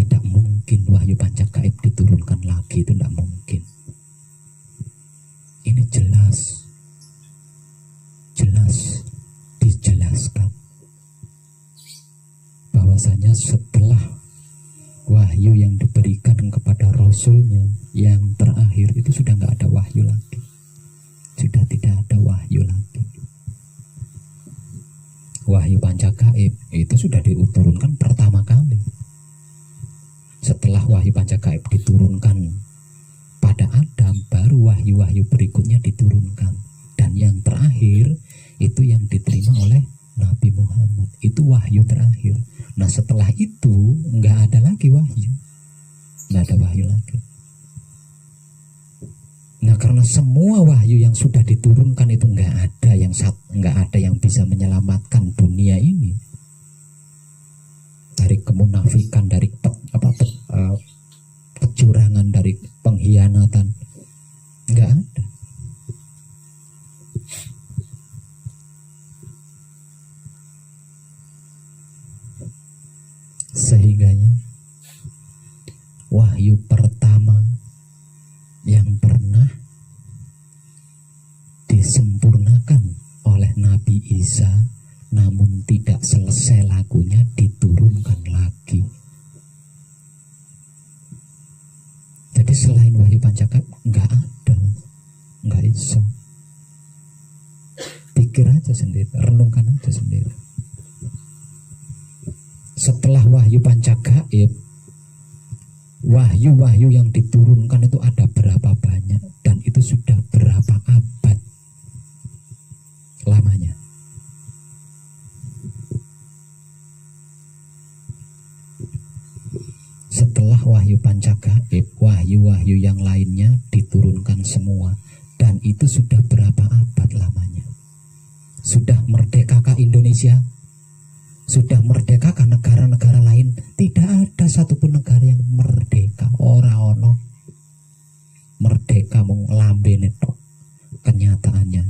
Tidak mungkin wahyu pancagaib diturunkan lagi, itu tidak mungkin. Ini jelas dijelaskan bahwasanya setelah wahyu yang diberikan kepada Rasulnya yang terakhir itu sudah nggak ada wahyu lagi, sudah tidak ada wahyu lagi. Wahyu pancagaib itu sudah diturunkan pertama kali. Setelah wahyu pancagaib diturunkan pada Adam, baru wahyu-wahyu berikutnya diturunkan. Dan yang terakhir itu yang diterima oleh Nabi Muhammad, itu wahyu terakhir. Nah setelah itu nggak ada lagi wahyu, nggak ada wahyu lagi. Nah karena semua wahyu yang sudah diturunkan itu nggak ada yang bisa menyelamatkan dunia ini dari kemunafikan, dari kecurangan, dari pengkhianatan, nggak ada. Sehingganya wahyu pertama yang pernah disempurnakan oleh Nabi Isa namun tidak selesai lakunya diturunkan lagi. Jadi selain wahyu pancagaib nggak ada, nggak iso. Pikir aja sendiri, renungkan aja sendiri. Setelah wahyu pancagaib, wahyu-wahyu yang diturunkan itu ada berapa banyak, dan itu sudah berapa abad lamanya. Setelah wahyu pancagaib, wahyu-wahyu yang lainnya diturunkan semua, dan itu sudah berapa abad lamanya. Sudah merdekakah Indonesia? Sudah merdekakah negara-negara lain? Tidak ada satupun negara yang merdeka. Ora ono merdeka mung lambene tok. Kenyataannya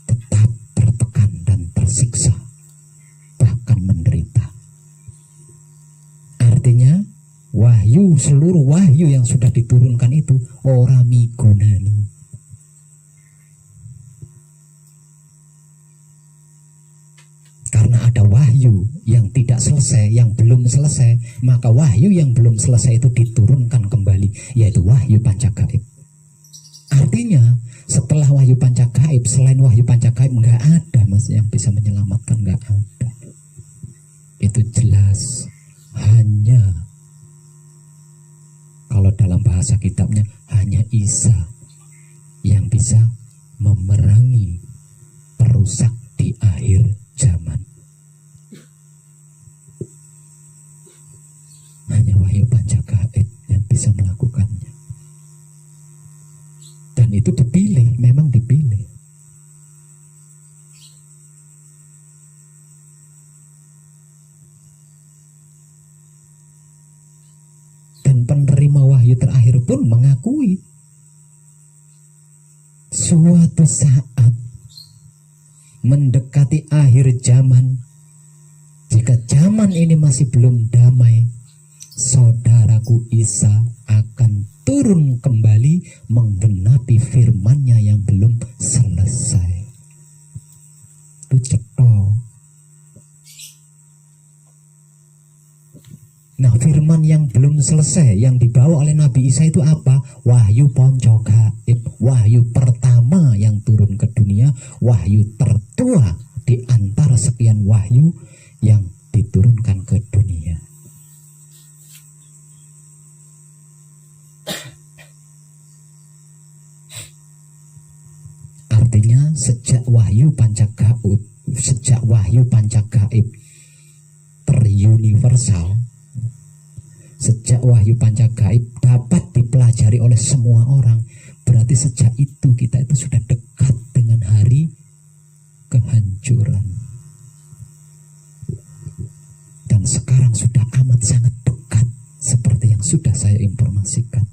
tetap tertekan dan tersiksa, bahkan menderita. Artinya seluruh wahyu yang sudah diturunkan itu ora migunani. Karena ada wahyu yang tidak selesai, yang belum selesai, maka wahyu yang belum selesai itu diturunkan kembali, yaitu wahyu pancagaib. Artinya setelah wahyu pancagaib, selain wahyu pancagaib nggak ada mas yang bisa menyelamatkan, nggak ada. Itu jelas. Hanya kalau dalam bahasa kitabnya hanya Isa yang bisa memerangi perusak di akhir zaman. Hanya wahyu pancagaib yang bisa melakukannya. Dan itu dipilih, memang dipilih. Dan penerima wahyu terakhir pun mengakui suatu saat mendekati akhir zaman, jika zaman ini masih belum damai, saudaraku Isa akan turun kembali menggenapi firman-Nya yang belum selesai. Itu cetok. Nah, firman yang belum selesai yang dibawa oleh Nabi Isa itu apa? Wahyu pancagaib, wahyu pertama yang turun ke dunia, wahyu tertua di antara sekian wahyu yang diturunkan ke dunia. Artinya sejak wahyu pancagaib teruniversal, sejak wahyu pancagaib dapat dipelajari oleh semua orang, berarti sejak itu kita itu sudah dekat dengan hari kehancuran. Dan sekarang sudah amat sangat dekat seperti yang sudah saya informasikan.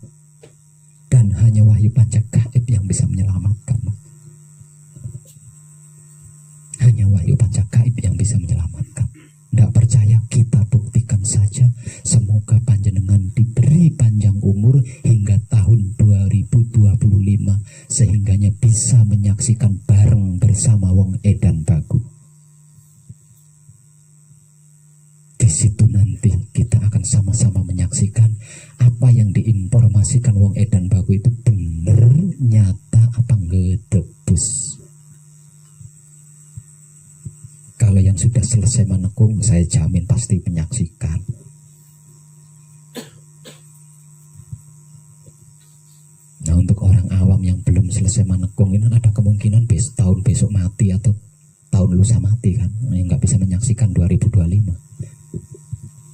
Dan hanya wahyu pancagaib yang bisa menyelamatkan. Hanya wahyu pancagaib yang bisa menyelamatkan. Tidak percaya, kita buktikan saja. Semoga panjenengan situ nanti kita akan sama-sama menyaksikan apa yang diinformasikan wong edan baku itu bener, nyata apa ngedebus. Kalau yang sudah selesai menekung, saya jamin pasti menyaksikan. Nah, untuk orang awam yang belum selesai menekung ini ada kemungkinan tahun besok mati atau tahun lusa mati kan, yang nggak bisa menyaksikan 2025.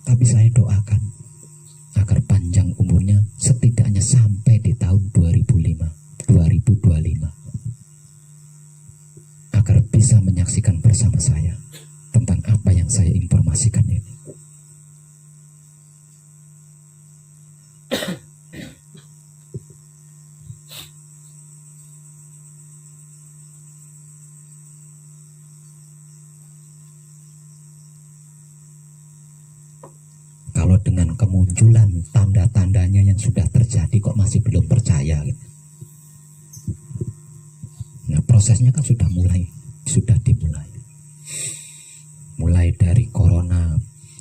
Tapi saya doakan agar panjang umurnya setidaknya sampai di tahun 2025, agar bisa menyaksikan bersama saya tentang apa yang saya informasikan ini. Kalau dengan kemunculan tanda-tandanya yang sudah terjadi kok masih belum percaya gitu. Nah, prosesnya kan sudah dimulai. Mulai dari corona.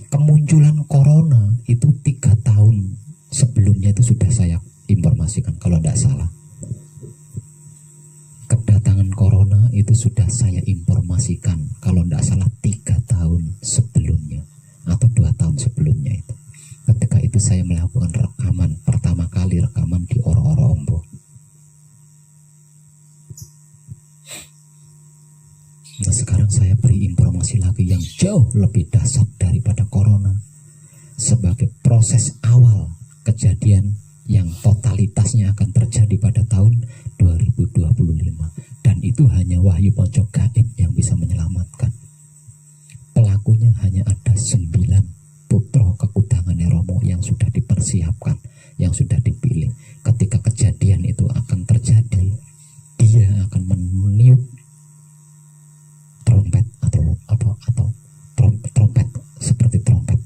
Kemunculan corona itu 3 tahun sebelumnya itu sudah saya informasikan kalau tidak salah. Kedatangan corona itu sudah saya informasikan kalau tidak salah 3 tahun sebelumnya atau 2 tahun sebelumnya itu. Ketika itu saya melakukan rekaman, pertama kali rekaman di Oro-Oro Ombo. Nah, sekarang saya beri informasi lagi yang jauh lebih dahsyat daripada corona sebagai proses awal kejadian yang totalitasnya akan terjadi pada tahun 2025, dan itu hanya wahyu pojok gaib yang bisa menyelamatkan. Pelakunya hanya ada 9 putra kekudangan Romo yang sudah dipersiapkan, yang sudah dipilih. Ketika kejadian itu akan terjadi, dia akan meniup trompet atau trompet seperti trompet,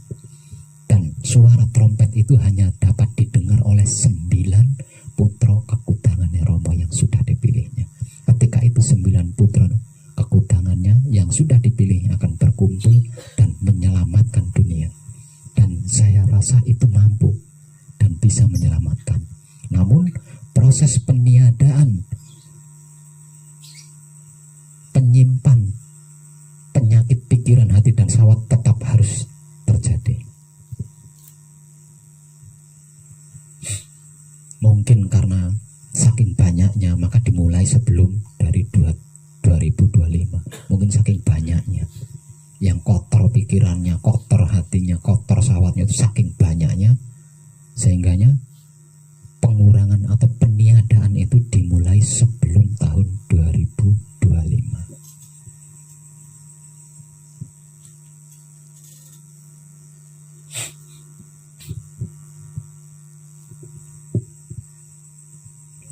dan suara trompet itu hanya dapat didengar oleh 9 putra kekudangan Romo yang sudah dipilihnya. Ketika itu 9 putra kekudangannya yang sudah dipilih akan berkumpul dan menyelamatkan dunia, dan saya rasa itu mampu dan bisa menyelamatkan. Namun proses peniadaan penyimpan penyakit pikiran, hati dan syahwat tetap harus terjadi. Mungkin karena saking banyaknya maka dimulai sebelum dari 2025. Mungkin saking banyaknya yang kotor pikirannya, kotor hatinya, kotor syahwatnya, itu saking banyaknya sehingganya pengurangan atau peniadaan itu dimulai sebelum tahun 2025.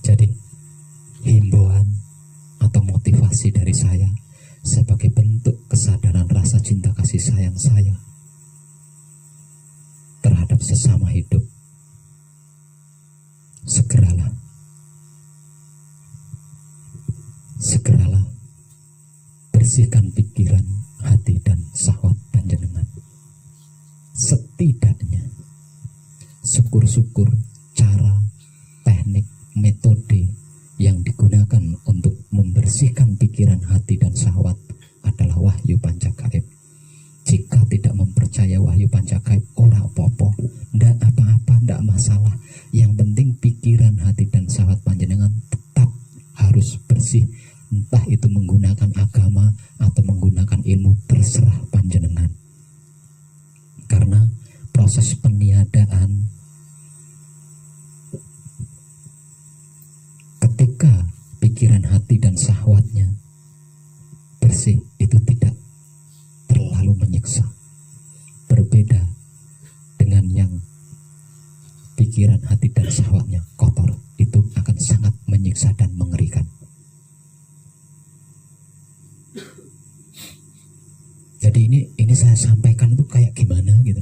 Jadi himbauan atau motivasi dari saya sebagai bentuk kesadaran rasa cinta kasih sayang saya terhadap sesama hidup, segeralah bersihkan pikiran, hati dan syahwat panjenengan. Setidaknya syukur-syukur cara, teknik, metode yang digunakan untuk membersihkan pikiran, hati dan syahwat adalah wahyu pancagaib. Jika tidak mempercaya wahyu pancagaib, ora apa-apa, ndak apa-apa, ndak masalah. Yang penting pikiran, hati dan syahwat panjenengan tetap harus bersih. Entah itu menggunakan agama atau menggunakan ilmu, terserah panjenengan. Karena proses peniadaan, ketika pikiran, hati dan syahwatnya bersih, itu tidak terlalu menyiksa. Berbeda dengan yang pikiran, hati dan syahwatnya kotor, itu akan sangat menyiksa dan mengerikan. Jadi ini saya sampaikan itu kayak gimana gitu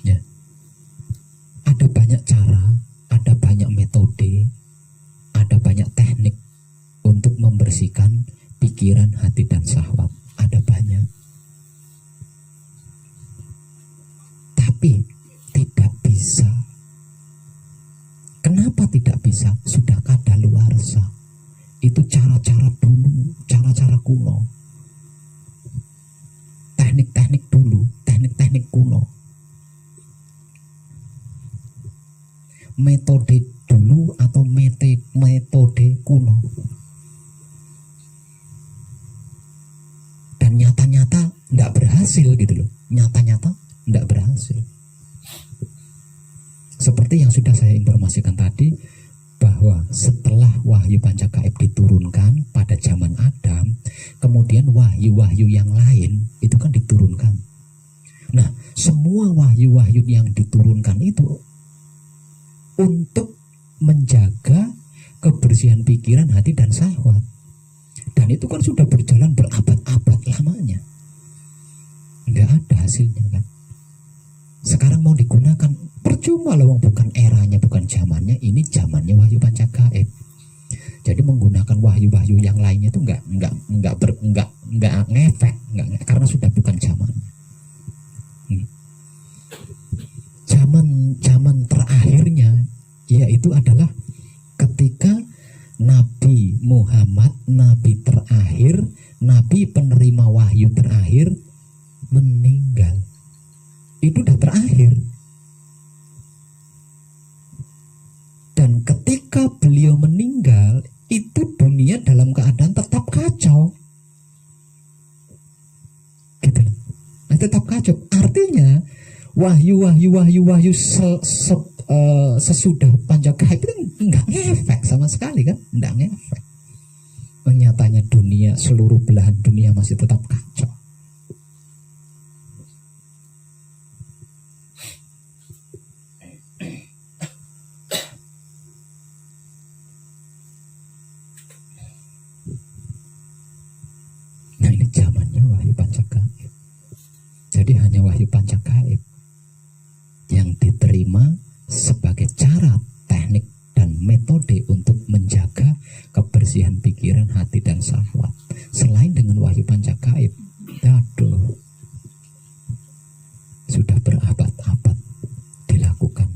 ya. Ada banyak cara, ada banyak metode, ada banyak teknik untuk membersihkan pikiran, hati dan syahwat. Ada banyak. Tapi tidak bisa. Kenapa tidak bisa? Sudah kadaluarsa. Itu cara-cara dulu, cara-cara kuno. Teknik-teknik dulu, teknik-teknik kuno. Metode dulu atau metode kuno. Dan nyata-nyata tidak berhasil gitu loh. Nyata-nyata tidak berhasil. Seperti yang sudah saya informasikan tadi, bahwa setelah wahyu Pancakaib diturunkan pada zaman Adam, kemudian wahyu-wahyu yang lain itu kan diturunkan. Nah, semua wahyu-wahyu yang diturunkan itu untuk menjaga kebersihan pikiran, hati, dan syahwat. Dan itu kan sudah berjalan berabad-abad lamanya. Nggak ada hasilnya kan. Sekarang mau digunakan, percuma loh, bukan eranya, bukan zamannya. Ini zamannya wahyu Pancakaib. Jadi menggunakan wahyu-wahyu yang lainnya itu nggak ngefek, karena sudah bukan zamannya. Zaman terakhirnya yaitu adalah ketika Nabi Muhammad, Nabi terakhir, Nabi penerima wahyu terakhir meninggal. Itu udah terakhir. Dan ketika beliau meninggal, itu dunia dalam keadaan tetap kacau. Gitu loh. Nah, tetap kacau. Artinya wahyu sesudah Pancakaib itu nggak ngefek sama sekali kan, nggak ngefek. Nyatanya dunia, seluruh belahan dunia masih tetap kacau. Nah, ini zamannya wahyu Pancakaib. Jadi hanya wahyu Pancakaib yang diterima sebagai cara, teknik, dan metode untuk menjaga kebersihan pikiran, hati, dan syahwat. Selain dengan wahyu Pancakaib, aduh, sudah berabad-abad dilakukan,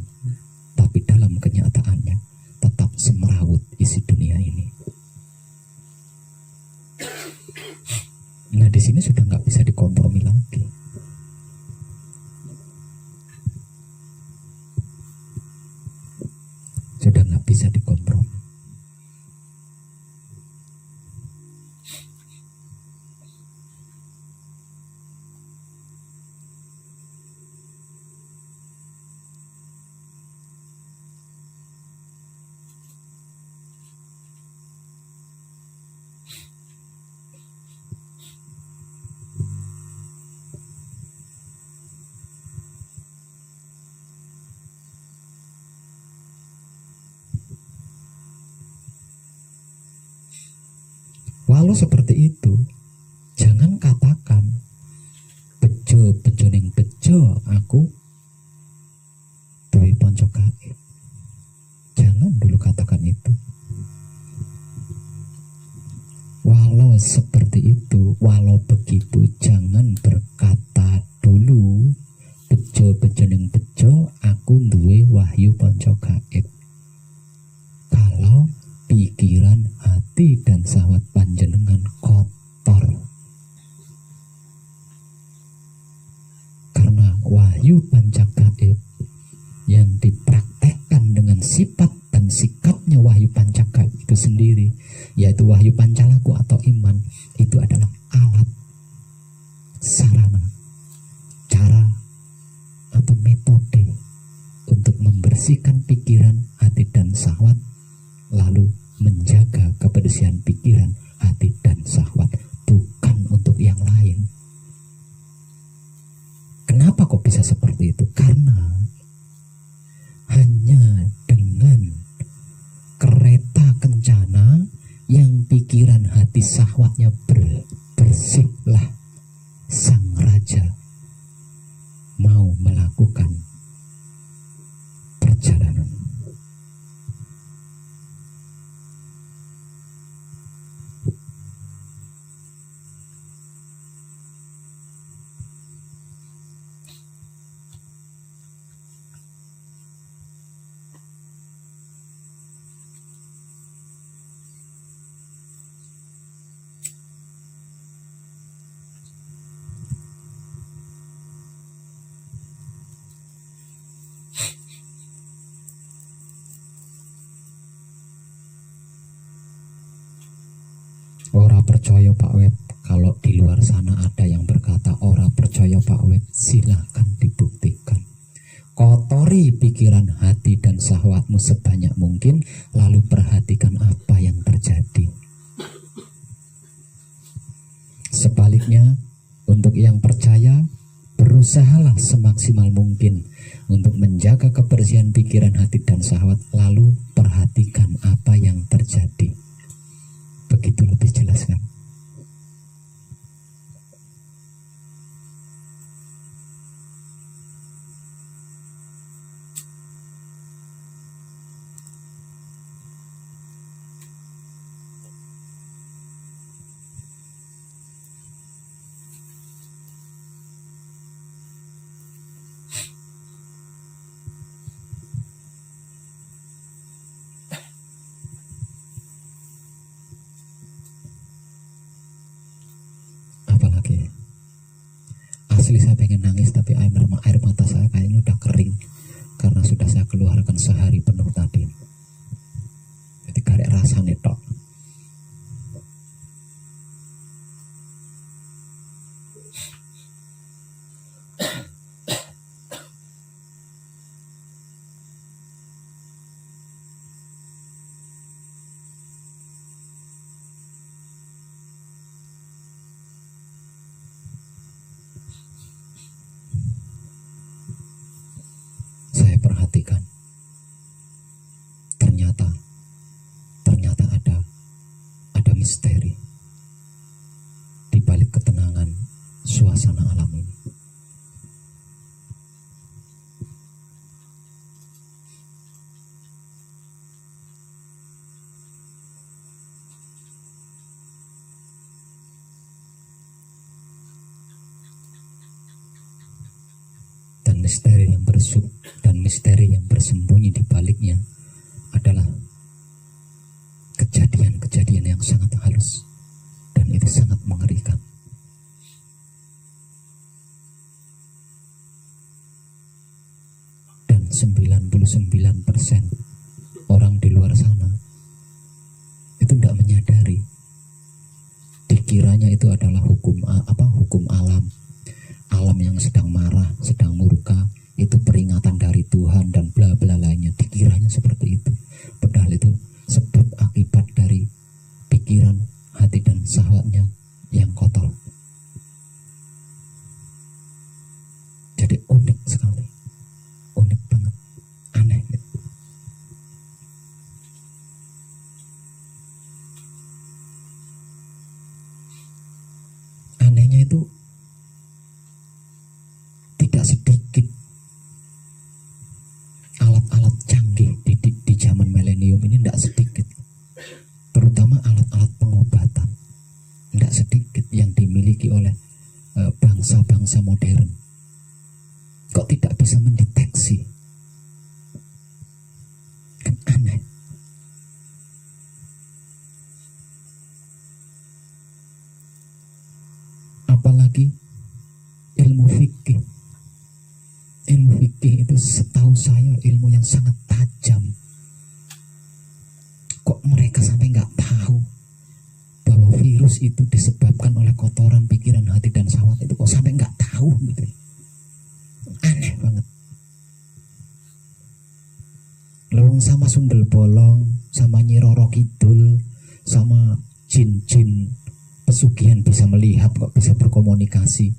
tapi dalam kenyataannya tetap semerawut isi dunia ini. Nah, di sini sudah nggak bisa dikompromi lagi. Sudah nggak bisa dikompromi. Walau seperti itu, jangan katakan bejo ning bejo aku duwe Pancakaib. Jangan dulu katakan itu. Walau seperti itu, walau begitu, jangan berkata dulu bejo ning bejo aku duwe wahyu Pancakaib. Kalau pikiran, hati, dan syahwat panjenengan kotor, karena wahyu Pancakaib yang dipraktekkan dengan sifat dan sikapnya wahyu Pancakaib itu sendiri, yaitu wahyu Pancalaku atau iman, itu adalah alat, sarana, cara, atau metode untuk membersihkan pikiran, hati, dan syahwat, lalu menjaga kebersihan pikiran, hati, dan syahwat, bukan untuk yang lain. Kenapa kok bisa seperti itu? Karena hanya dengan kereta kencana yang pikiran, hati, syahwatnya bersihlah sang raja mau melakukan perjalanan. percaya Pak Web. Kalau di luar sana ada yang berkata ora percaya Pak Web, silahkan dibuktikan. Kotori pikiran, hati, dan syahwatmu sebanyak mungkin, lalu perhatikan apa yang terjadi. Sebaliknya, untuk yang percaya, berusahalah semaksimal mungkin untuk menjaga kebersihan pikiran, hati, dan syahwat, lalu perhatikan apa yang terjadi. Begitu lebih jelas kan? Apalagi asli saya pengen nangis, tapi air mata saya kayaknya udah kering karena sudah saya keluarkan sehari penuh tadi. Jadi karek rasanya tok. Saya perhatikan, ternyata ada misteri di balik ketenangan suasana alam ini. Dan misteri yang bersembunyi di baliknya adalah kejadian-kejadian yang sangat halus, dan itu sangat mengerikan. Dan 99% orang di luar sana itu tidak menyadari, dikiranya itu adalah hukum alam yang sedang marah, sedang murka, itu peringatan dari Tuhan dan bla bla lainnya. Dikiranya seperti itu, padahal itu sebab akibat dari pikiran, hati, dan syahwatnya yang kotor. Jadi unik sekali, unik banget, aneh gitu. Anehnya itu tidak sedikit alat-alat canggih di zaman milenium ini, tidak sedikit, terutama alat-alat pengobatan, tidak sedikit yang dimiliki oleh bangsa-bangsa modern. Kok tidak bisa mendeteksi? Kan aneh. Apalagi ilmu fikih. Ilmu fikih itu setahu saya ilmu yang sangat tajam. Kok mereka sampai nggak tahu bahwa virus itu disebabkan oleh kotoran pikiran, hati, dan syahwat itu? Kok sampai nggak tahu gitu? Aneh banget. Lewung sama Sundel Bolong, sama Nyi Roro Kidul, sama jin-jin pesugihan bisa melihat, kok bisa berkomunikasi.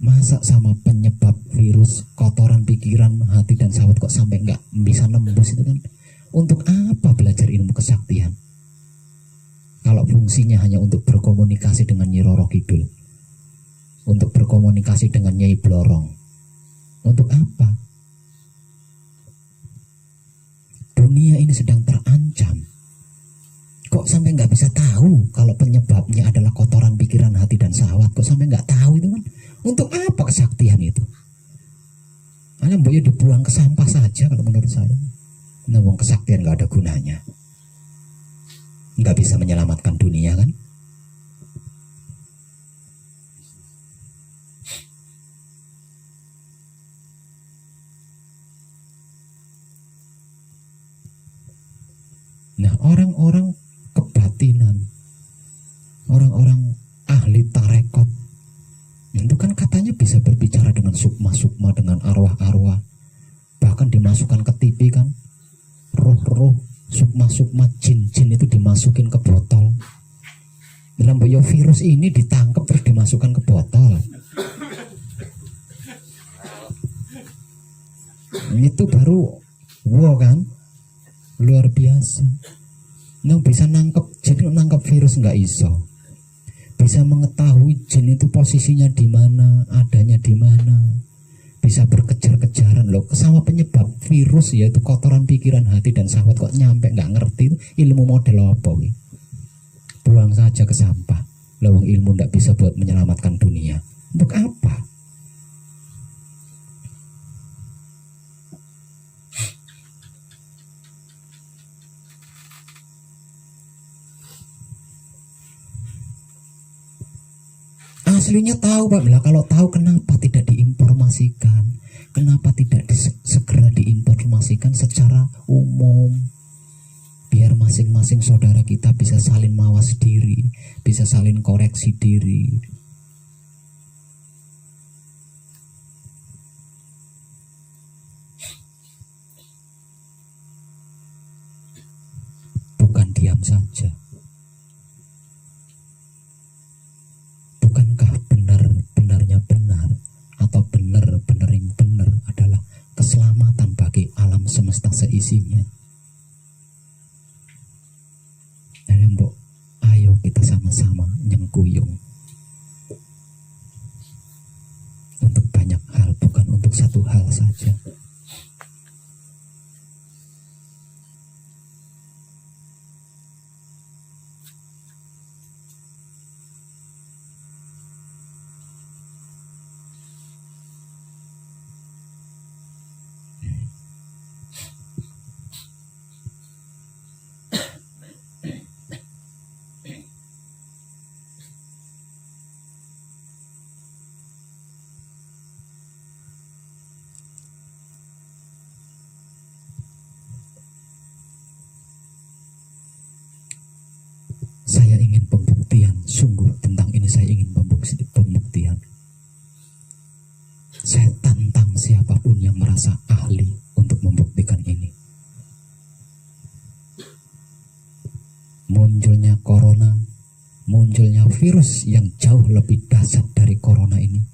Masa sama penyebab virus kotoran pikiran, hati, dan syahwat kok sampai nggak bisa nembus? Itu kan untuk apa belajar ilmu kesaktian kalau fungsinya hanya untuk berkomunikasi dengan Nyi Roro Kidul, untuk berkomunikasi dengan Nyai Blorong? Untuk apa? Dunia ini sedang terancam. Kok sampai nggak bisa tahu kalau penyebabnya adalah kotoran pikiran, hati, dan syahwat? Kok sampai nggak tahu itu kan? Untuk apa kesaktian itu? Hanya boleh dibuang ke sampah saja kalau menurut saya. Nah, kesaktian nggak ada gunanya, nggak bisa menyelamatkan dunia kan? Nah, orang-orang kebatinan, sukma-sukma jin-jin itu dimasukin ke botol. Dalam virus ini ditangkap terus dimasukkan ke botol. Itu baru wow kan, luar biasa. Nah bisa nangkep jin, nangkep virus nggak iso. Bisa mengetahui jin itu posisinya di mana, adanya di mana. Bisa berkejar-kejaran loh sama penyebab virus, yaitu kotoran pikiran, hati dan syahwat. Kok nyampe nggak ngerti itu ilmu model apa gitu. Buang saja ke sampah. Lawang ilmu nggak bisa buat menyelamatkan dunia. Untuk apa? Aslinya tahu Pak, lah kalau tahu kenapa tidak diinformasikan? Kenapa tidak segera diinformasikan secara umum? Biar masing-masing saudara kita bisa saling mawas diri, bisa saling koreksi diri. Bukan diam saja. Bukankah benar-benarnya benar atau benar-benar yang benar adalah keselamatan bagi alam semesta seisinya? Dan mbok, ayo kita sama-sama nyengkuyung untuk banyak hal, bukan untuk satu hal saja. Saya ingin pembuktian, sungguh tentang ini saya ingin pembuktian. Saya tantang siapapun yang merasa ahli untuk membuktikan ini. Munculnya corona, munculnya virus yang jauh lebih dahsyat dari corona ini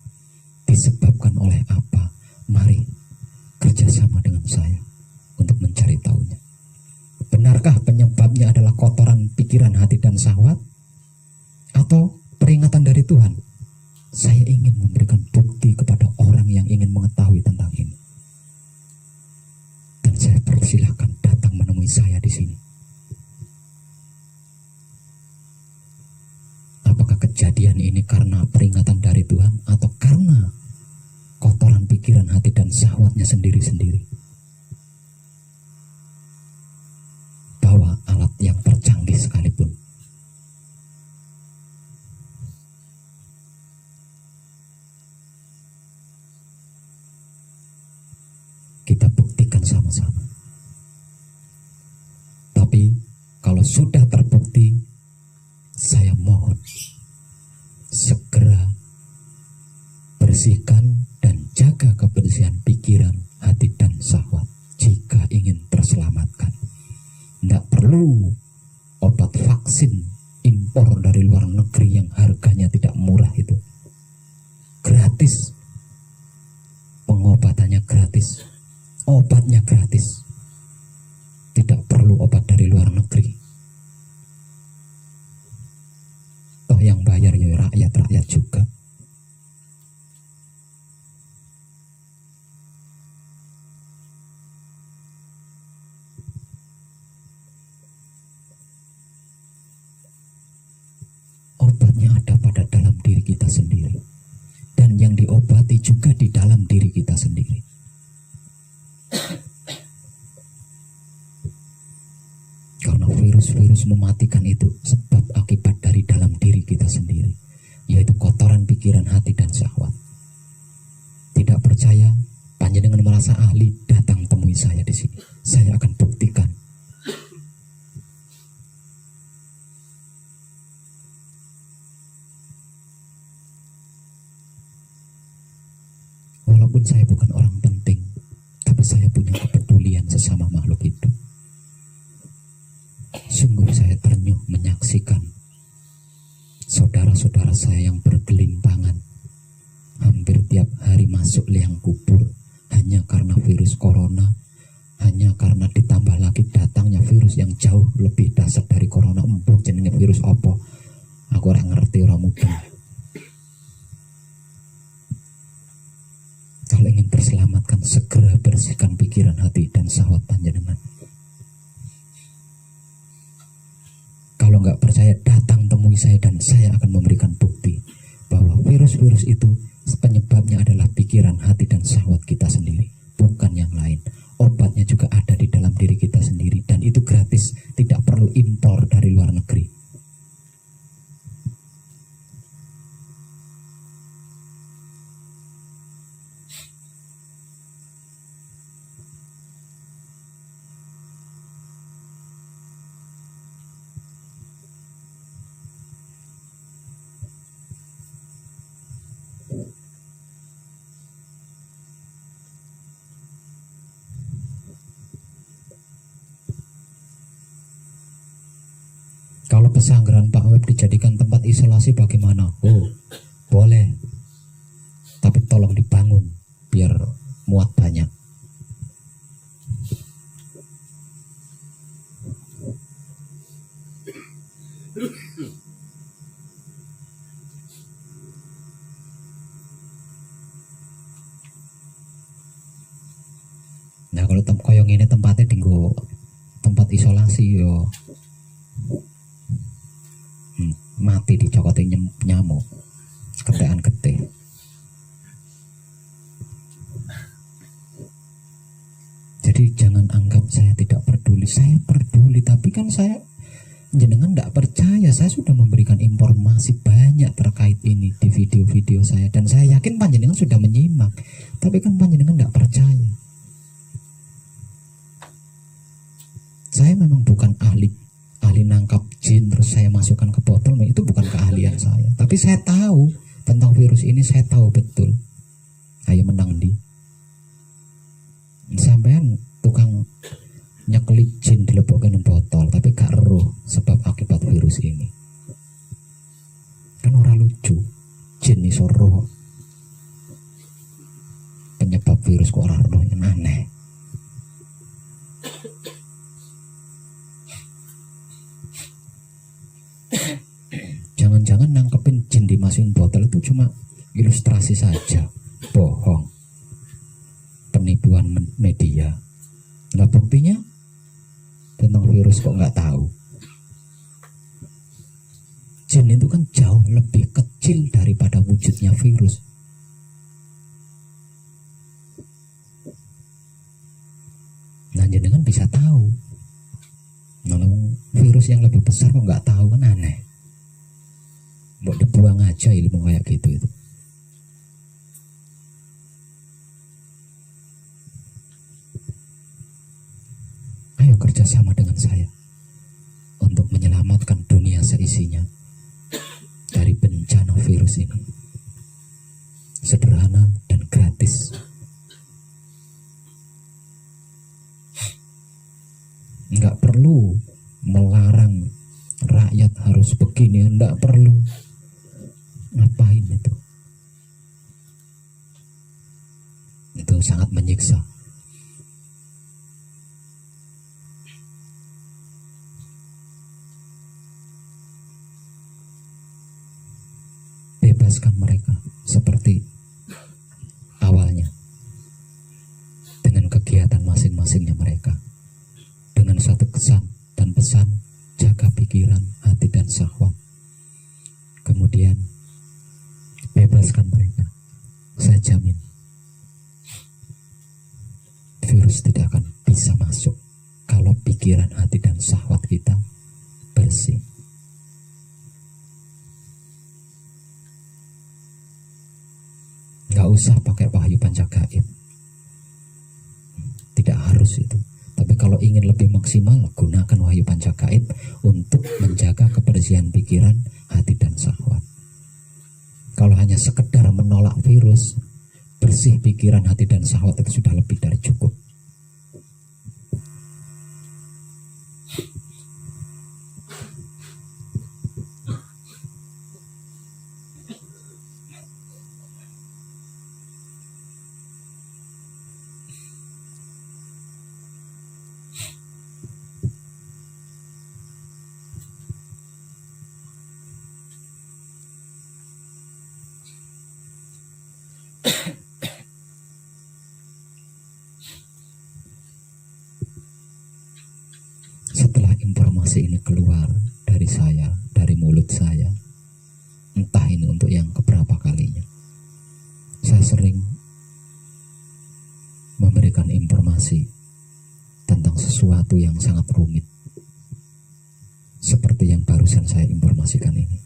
disebabkan oleh apa? Mari kerjasama dengan saya untuk mencari tahunya. Benarkah penyebabnya adalah kotoran pikiran, hati, dan syahwat? Atau peringatan dari Tuhan? Saya ingin memberikan bukti kepada orang yang ingin mengetahui tentang ini. Dan saya persilahkan datang menemui saya di sini. Apakah kejadian ini karena peringatan dari Tuhan atau karena kotoran pikiran, hati, dan syahwatnya sendiri-sendiri? Bawa alat yang tercanggih sekalipun. Kita buktikan sama-sama. Tapi kalau sudah terbukti, saya mohon segera bersihkan dan jaga kebersihan pikiran, hati, dan syahwat jika ingin terselamatkan. Tidak perlu obat vaksin impor dari luar negeri yang harganya tidak murah itu. Gratis. Pengobatannya gratis. Obatnya gratis. Tidak perlu obat dari luar negeri. Toh yang bayar ya rakyat-rakyat juga. Obatnya ada pada dalam diri kita sendiri. Dan yang diobati juga di dalam diri kita sendiri. Karena virus-virus mematikan itu sebab akibat dari dalam diri kita sendiri, yaitu kotoran pikiran, hati, dan syahwat. Tidak percaya, panjenengan merasa ahli, datang temui saya di sini. Saya akan buktikan. Walaupun saya bukan orang penting, tapi saya punya kepedulian sesama makhluk hidup. saudara-saudara saya yang bergelimpangan hampir tiap hari masuk liang kubur hanya karena virus corona, hanya karena ditambah lagi datangnya virus yang jauh lebih dahsyat dari corona. Embuh jenenge virus apa? Aku ora ngerti, ora mudeng. Kalau ingin terselamatkan, segera bersihkan pikiran, hati, dan syahwat panjenengan. Kalau nggak percaya, datang temui saya dan saya akan memberikan bukti bahwa virus-virus itu penyebabnya adalah pikiran, hati, dan syahwat kita sendiri, bukan yang lain. Obatnya juga ada di dalam diri kita sendiri, dan itu gratis, tidak perlu impor dari luar negeri. Kalau pesanggrahan Pak Web dijadikan tempat isolasi bagaimana? Oh, boleh. Tapi tolong dibangun biar muat banyak. Nah, kalau koyong ini tempatnya tinggal tempat isolasi yo mati dicokotin nyamuk ketean getih. Jadi jangan anggap saya tidak peduli. Saya peduli, tapi kan saya jenengan tidak percaya. Saya sudah memberikan informasi banyak terkait ini di video-video saya, dan saya yakin panjenengan sudah menyimak, tapi kan panjenengan tidak percaya. Saya memang bukan ahli nangkap jin terus saya masukkan ke botol, itu bukan keahlian saya. Tapi saya tahu tentang virus ini, saya tahu betul. Ayo menang di sampean tukang nyeklik jin dilebokkan botol, tapi gak eruh sebab akibat virus ini. Kan orang lucu, jin iso roh penyebab virus kok orang roh, yang aneh. Jangan-jangan nangkepin jin dimasukin botol itu cuma ilustrasi saja, bohong, penipuan media. Nah buktinya tentang virus kok nggak tahu. Jin itu kan jauh lebih kecil daripada wujudnya virus. Nah jenengan bisa tahu. Nah, virus yang lebih besar kok nggak tahu, kan aneh. Mau dibuang aja ilmu kayak gitu itu. Ayo kerjasama dengan saya untuk menyelamatkan dunia seisinya dari bencana virus ini. Sederhana dan gratis. Nggak perlu melarang rakyat harus begini, nggak perlu. Ngapain itu? Itu sangat menyiksa. Bebaskan mereka seperti awalnya, dengan kegiatan masing-masingnya mereka, dengan satu kesan dan pesan: jaga pikiran, hati, dan syahwat. Kemudian bebaskan mereka. Saya jamin virus tidak akan bisa masuk kalau pikiran, hati, dan syahwat kita bersih. Nggak usah pakai wahyu pancagaib, tidak harus itu. Tapi kalau ingin lebih maksimal, gunakan wahyu pancagaib untuk menjaga kebersihan pikiran, hati, dan syahwat. Kalau hanya sekedar menolak virus, bersih pikiran, hati, dan syahwat itu sudah lebih dari cukup. informasi ini keluar dari saya, dari mulut saya, entah ini untuk yang keberapa kalinya, saya sering memberikan informasi tentang sesuatu yang sangat rumit, seperti yang barusan saya informasikan ini.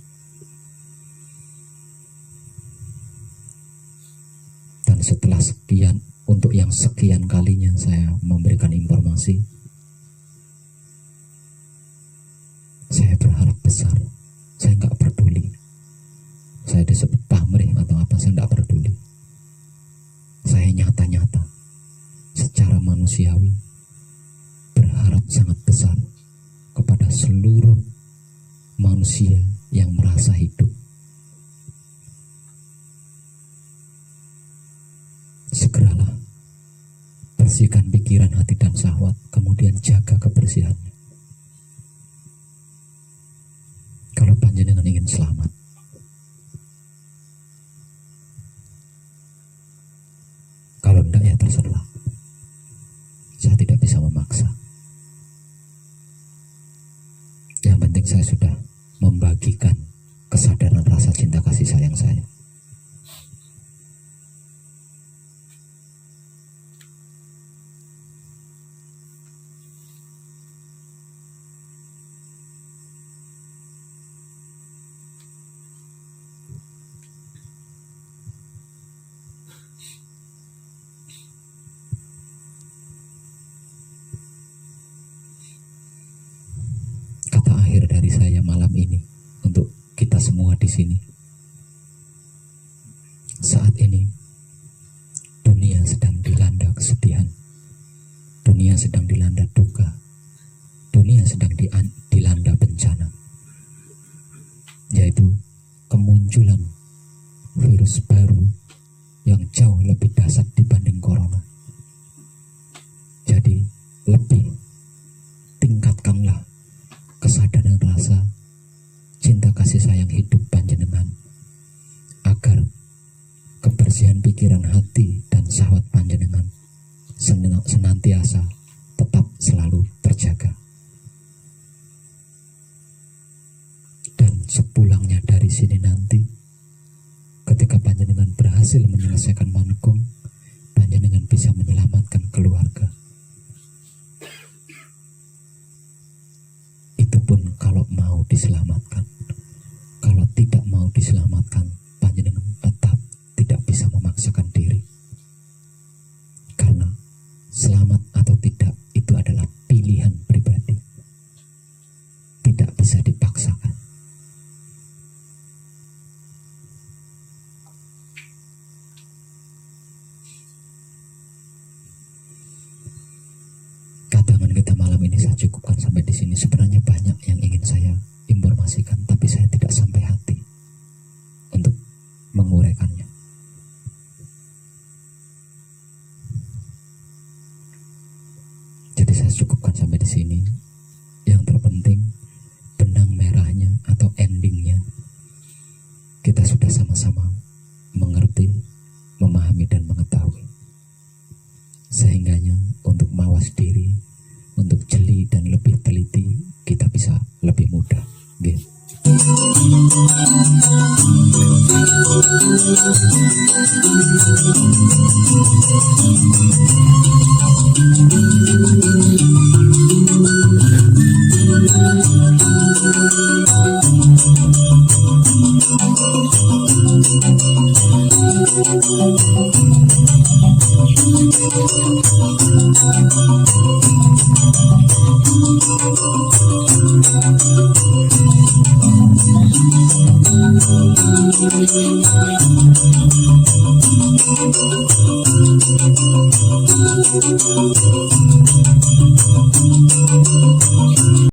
Dan setelah sekian, untuk yang sekian kalinya saya memberikan informasi, saya berharap besar. Saya nggak peduli saya disebut pamrih atau apa, saya nggak peduli. Saya nyata-nyata secara manusiawi berharap sangat besar kepada seluruh manusia yang merasa hidup. Segeralah bersihkan pikiran, hati, dan syahwat, kemudian jaga kebersihannya. Kalau panjenengan ingin selamat, kalau tidak ya terserah. Saya tidak bisa memaksa. Yang penting saya sudah membagikan kesadaran rasa cinta kasih sayang saya. Dari saya malam ini untuk kita semua di sini. Saat ini dunia sedang dilanda kesedihan, dunia sedang dilanda duka, dunia sedang dilanda bencana, yaitu kemunculan virus baru yang jauh lebih dahsyat dibanding corona. Jadi lebih tingkatkanlah kesadaran rasa cinta kasih sayang hidup panjenengan, agar kebersihan pikiran, hati, dan syahwat panjenengan senantiasa tetap selalu terjaga. Dan sepulangnya dari sini nanti, ketika panjenengan berhasil menyelesaikan manekung, panjenengan bisa menyelamatkan keluarga. Pun kalau mau diselamatkan. Kalau tidak mau diselamatkan, panjenengan tetap tidak bisa memaksakan diri. Karena selamat atau tidak itu adalah pilihan pribadi, tidak bisa dipaksakan. Kadangan kita malam ini saya cukupkan sampai di sini. Sebenarnya banyak yang ingin saya informasikan, tapi saya tidak sampai hati untuk menguraikannya. Jadi saya cukupkan sampai di sini. Yang terpenting benang merahnya atau endingnya kita sudah sama-sama mengerti, memahami, dan mengetahui. Sehingganya untuk mawas diri, untuk jeli dan lebih teliti, kita bisa lebih mudah.